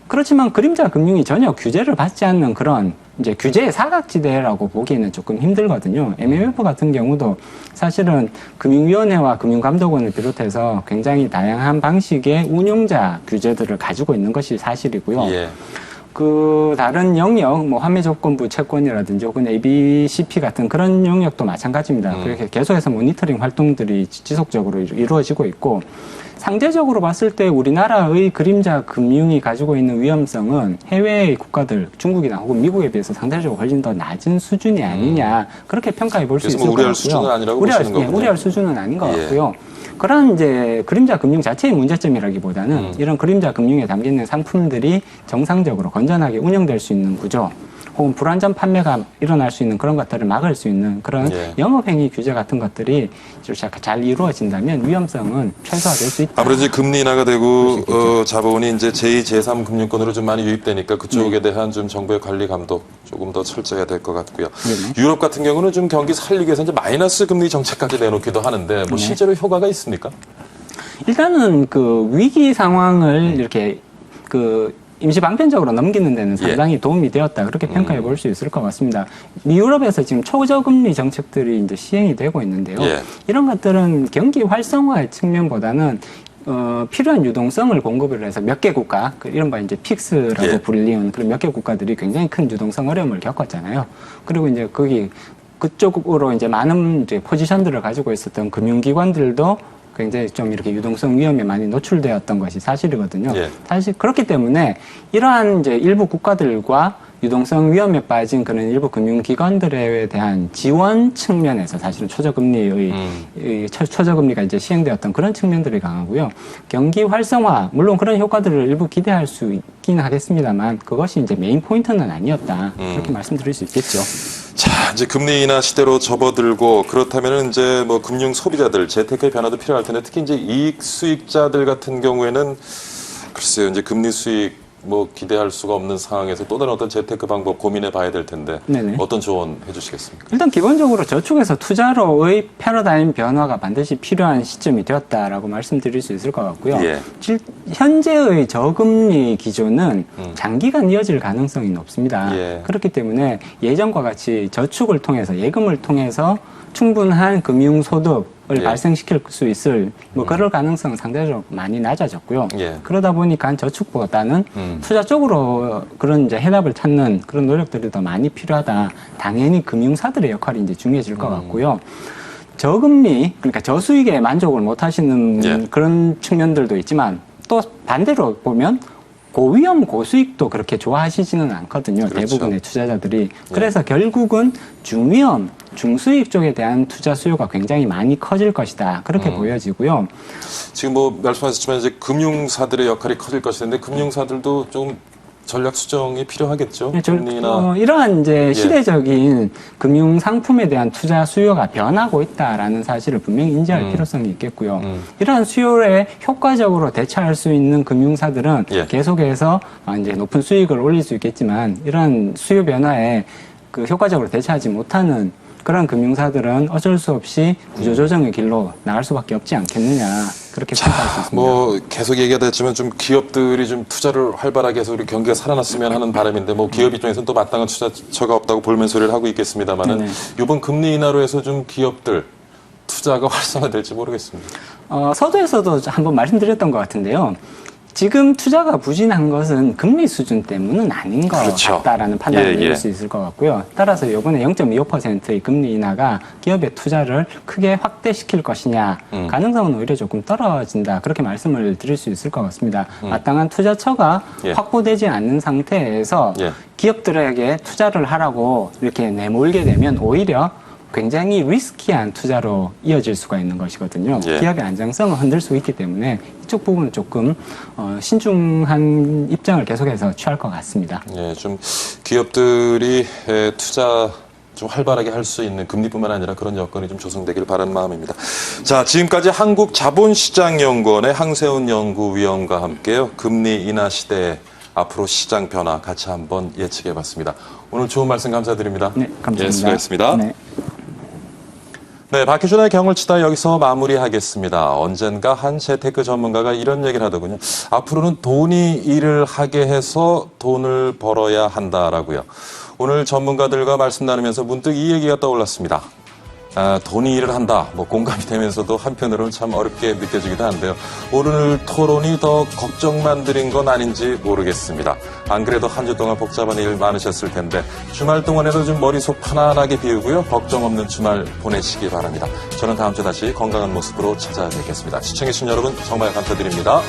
그렇지만 그림자 금융이 전혀 규제를 받지 않는 그런 이제 규제의 사각지대라고 보기에는 조금 힘들거든요. MMF 같은 경우도 사실은 금융위원회와 금융감독원을 비롯해서 굉장히 다양한 방식의 운용자 규제들을 가지고 있는 것이 사실이고요. 그 다른 영역, 뭐 환매조건부 채권이라든지 혹은 ABCP 같은 그런 영역도 마찬가지입니다. 그렇게 계속해서 모니터링 활동들이 지속적으로 이루어지고 있고, 상대적으로 봤을 때 우리나라의 그림자 금융이 가지고 있는 위험성은 해외의 국가들, 중국이나 혹은 미국에 비해서 상대적으로 훨씬 더 낮은 수준이 아니냐, 그렇게 평가해 볼 수 있을 것 같고요. 우려할 수준은 아니라고 보시는 거군요. 우려할 수준은 아닌 것 같고요. 그런 이제 그림자 금융 자체의 문제점이라기보다는 이런 그림자 금융에 담겨 있는 상품들이 정상적으로 건전하게 운영될 수 있는 구조, 혹은 불안전 판매가 일어날 수 있는 그런 것들을 막을 수 있는 그런 영업행위 규제 같은 것들이 잘 이루어진다면 위험성은 최소화될 수 있다. 아무래도 이제 금리 인하가 되고 자본이 이제 제2, 제3 금융권으로 좀 많이 유입되니까 그쪽에 대한 좀 정부의 관리 감독 조금 더 철저해야 될 것 같고요. 유럽 같은 경우는 좀 경기 살리기 위해서 이제 마이너스 금리 정책까지 내놓기도 하는데 뭐 실제로 효과가 있습니까? 일단은 그 위기 상황을 이렇게 그 임시 방편적으로 넘기는 데는 상당히 도움이 되었다. 그렇게 평가해 볼 수 있을 것 같습니다. 유럽에서 지금 초저금리 정책들이 이제 시행이 되고 있는데요. 이런 것들은 경기 활성화의 측면보다는 필요한 유동성을 공급을 해서 몇 개 국가, 이른바 이제 픽스라고 불리는 그런 몇 개 국가들이 굉장히 큰 유동성 어려움을 겪었잖아요. 그리고 이제 그쪽으로 이제 많은 이제 포지션들을 가지고 있었던 금융기관들도 굉장히 좀 이렇게 유동성 위험에 많이 노출되었던 것이 사실이거든요. 사실 그렇기 때문에 이러한 이제 일부 국가들과 유동성 위험에 빠진 그런 일부 금융기관들에 대한 지원 측면에서 사실은 초저금리가 이제 시행되었던 그런 측면들이 강하고요. 경기 활성화, 물론 그런 효과들을 일부 기대할 수 있긴 하겠습니다만 그것이 이제 메인 포인트는 아니었다. 그렇게 말씀드릴 수 있겠죠. 자, 이제 금리 인하 시대로 접어들고 그렇다면은 이제 뭐 금융 소비자들 재테크의 변화도 필요할 텐데 특히 이제 이익 수익자들 같은 경우에는 글쎄요, 이제 금리 수익 뭐 기대할 수가 없는 상황에서 또 다른 어떤 재테크 방법 고민해 봐야 될 텐데 어떤 조언 해주시겠습니까? 일단 기본적으로 저축에서 투자로의 패러다임 변화가 반드시 필요한 시점이 되었다라고 말씀드릴 수 있을 것 같고요. 현재의 저금리 기조는 장기간 이어질 가능성이 높습니다. 그렇기 때문에 예전과 같이 저축을 통해서 예금을 통해서 충분한 금융소득을 발생시킬 수 있을 뭐 그럴 가능성은 상대적으로 많이 낮아졌고요. 그러다 보니까 저축보다는 투자 쪽으로 그런 이제 해답을 찾는 그런 노력들이 더 많이 필요하다. 당연히 금융사들의 역할이 이제 중요해질 것 같고요. 저금리, 그러니까 저수익에 만족을 못 하시는 그런 측면들도 있지만 또 반대로 보면 고위험 고수익도 그렇게 좋아하시지는 않거든요. 대부분의 투자자들이. 그래서 결국은 중위험, 중수익 쪽에 대한 투자 수요가 굉장히 많이 커질 것이다. 그렇게 보여지고요. 지금 뭐 말씀하셨지만 이제 금융사들의 역할이 커질 것인데 금융사들도 좀 전략 수정이 필요하겠죠. 이러한 이제 시대적인 금융 상품에 대한 투자 수요가 변하고 있다라는 사실을 분명히 인지할 필요성이 있겠고요. 이러한 수요에 효과적으로 대처할 수 있는 금융사들은 계속해서 이제 높은 수익을 올릴 수 있겠지만 이러한 수요 변화에 그 효과적으로 대처하지 못하는 그런 금융사들은 어쩔 수 없이 구조조정의 길로 나갈 수밖에 없지 않겠느냐 그렇게 생각할 수 있습니다. 뭐 계속 얘기가 됐지만 좀 기업들이 좀 투자를 활발하게 해서 우리 경기가 살아났으면 하는 바람인데 뭐 기업 입장에서는 또 마땅한 투자처가 없다고 볼멘 소리를 하고 있겠습니다만은 이번 금리 인하로 해서 좀 기업들 투자가 활성화될지 모르겠습니다. 서두에서도 한번 말씀드렸던 것 같은데요. 지금 투자가 부진한 것은 금리 수준 때문은 아닌 것 같다라는 판단을 내릴 수 있을 것 같고요. 따라서 이번에 0.25%의 금리 인하가 기업의 투자를 크게 확대시킬 것이냐 가능성은 오히려 조금 떨어진다. 그렇게 말씀을 드릴 수 있을 것 같습니다. 마땅한 투자처가 확보되지 않는 상태에서 기업들에게 투자를 하라고 이렇게 내몰게 되면 오히려 굉장히 리스키한 투자로 이어질 수가 있는 것이거든요. 기업의 안정성을 흔들 수 있기 때문에 이쪽 부분은 조금 신중한 입장을 계속해서 취할 것 같습니다. 예, 좀 기업들이 투자 좀 활발하게 할 수 있는 금리뿐만 아니라 그런 여건이 좀 조성되길 바라는 마음입니다. 자, 지금까지 한국자본시장연구원의 항세훈 연구위원과 함께요. 금리 인하 시대에 앞으로 시장 변화 같이 한번 예측해봤습니다. 오늘 좋은 말씀 감사드립니다. 네, 감사합니다. 예, 수고했습니다. 네. 네, 박희준의 경을 치다 여기서 마무리하겠습니다. 언젠가 한 재테크 전문가가 이런 얘기를 하더군요. 앞으로는 돈이 일을 하게 해서 돈을 벌어야 한다라고요. 오늘 전문가들과 말씀 나누면서 문득 이 얘기가 떠올랐습니다. 돈이 일을 한다, 뭐 공감이 되면서도 한편으로는 참 어렵게 느껴지기도 한데요. 오늘 토론이 더 걱정만 드린 건 아닌지 모르겠습니다. 안 그래도 한 주 동안 복잡한 일 많으셨을 텐데 주말 동안에도 좀 머릿속 편안하게 비우고요. 걱정 없는 주말 보내시기 바랍니다. 저는 다음 주 다시 건강한 모습으로 찾아뵙겠습니다. 시청해주신 여러분 정말 감사드립니다.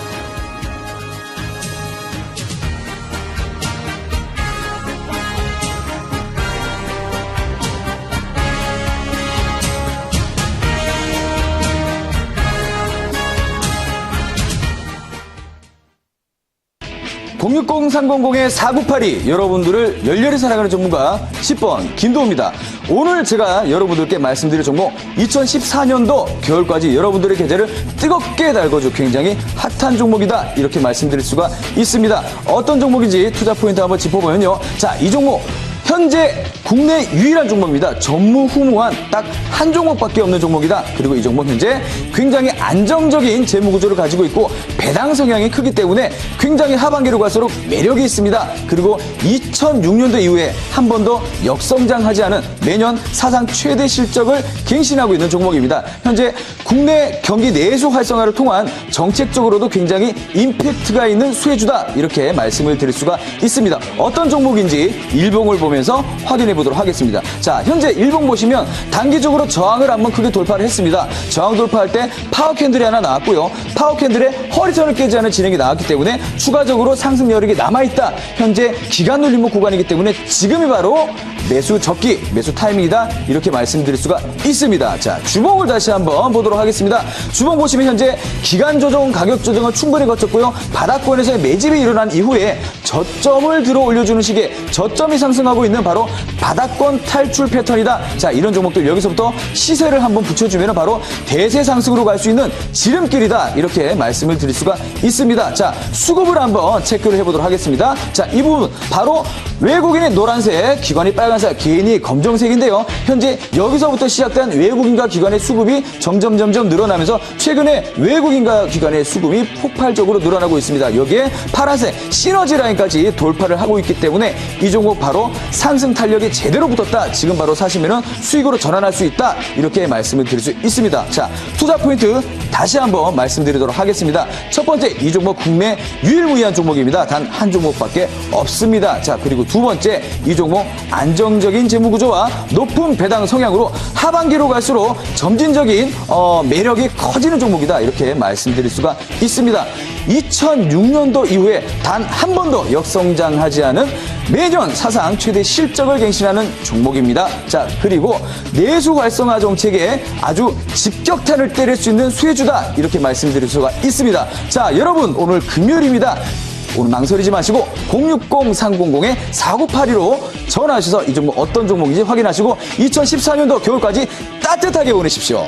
(060-300-4982) 여러분들을 열렬히 사랑하는 전문가 10번 김도우입니다. 오늘 제가 여러분들께 말씀드릴 종목 2014년도 겨울까지 여러분들의 계좌를 뜨겁게 달궈줄 굉장히 핫한 종목이다 이렇게 말씀드릴 수가 있습니다. 어떤 종목인지 투자 포인트 한번 짚어보면요. 자, 이 종목 현재 국내 유일한 종목입니다. 전무후무한 딱 한 종목밖에 없는 종목이다. 그리고 이 종목 현재 굉장히 안정적인 재무 구조를 가지고 있고 배당 성향이 크기 때문에 굉장히 하반기로 갈수록 매력이 있습니다. 그리고 2006년도 이후에 한 번도 역성장하지 않은 매년 사상 최대 실적을 갱신하고 있는 종목입니다. 현재 국내 경기 내수 활성화를 통한 정책적으로도 굉장히 임팩트가 있는 수혜주다 이렇게 말씀을 드릴 수가 있습니다. 어떤 종목인지 일봉을 보면서 확인해 보도록 하겠습니다. 자, 현재 일봉 보시면 단기적으로 저항을 한번 크게 돌파를 했습니다. 저항 돌파할 때 파워 캔들이 하나 나왔고요. 파워 캔들에 허리선을 깨지 않은 진행이 나왔기 때문에 추가적으로 상승 여력이 남아있다. 현재 기간 눌림목 구간이기 때문에 지금이 바로 매수 적기, 매수 타이밍이다 이렇게 말씀드릴 수가 있습니다. 자, 주봉을 다시 한번 보도록 하겠습니다. 주봉 보시면 현재 기간 조정, 가격 조정을 충분히 거쳤고요. 바닥권에서의 매집이 일어난 이후에 저점을 들어 올려주는 식의 저점이 상승하고 있는 바로 바닥권 탈출 패턴이다. 자, 이런 종목들 여기서부터 시세를 한번 붙여주면 바로 대세 상승으로 갈 수 있는 지름길이다 이렇게 말씀을 드릴 수가 있습니다. 자, 수급을 한번 체크를 해보도록 하겠습니다. 자, 이 부분 바로 외국인이 노란색, 기관이 빨간색, 개인이 검정색인데요. 현재 여기서부터 시작된 외국인과 기관의 수급이 점점 늘어나면서 최근에 외국인과 기관의 수급이 폭발적으로 늘어나고 있습니다. 여기에 파란색 시너지 라인까지 돌파를 하고 있기 때문에 이 종목 바로 상승 탄력이 제대로 붙었다. 지금 바로 사시면은 수익으로 전환할 수 있다. 이렇게 말씀을 드릴 수 있습니다. 자, 투자 포인트 다시 한번 말씀드리도록 하겠습니다. 첫 번째, 이 종목 국내 유일무이한 종목입니다. 단 한 종목밖에 없습니다. 자, 그리고 두 번째, 이 종목 안정적인 재무 구조와 높은 배당 성향으로 하반기로 갈수록 점진적인 매력이 커지는 종목이다. 이렇게 말씀드릴 수가 있습니다. 2006년도 이후에 단 한 번도 역성장하지 않은 매년 사상 최대 실적을 갱신하는 종목입니다. 자, 그리고 내수 활성화 정책에 아주 직격탄을 때릴 수 있는 수혜주다. 이렇게 말씀드릴 수가 있습니다. 자, 여러분 오늘 금요일입니다. 오늘 망설이지 마시고 060-300-4982로 전화하셔서 이 종목 어떤 종목인지 확인하시고 2014년도 겨울까지 따뜻하게 보내십시오.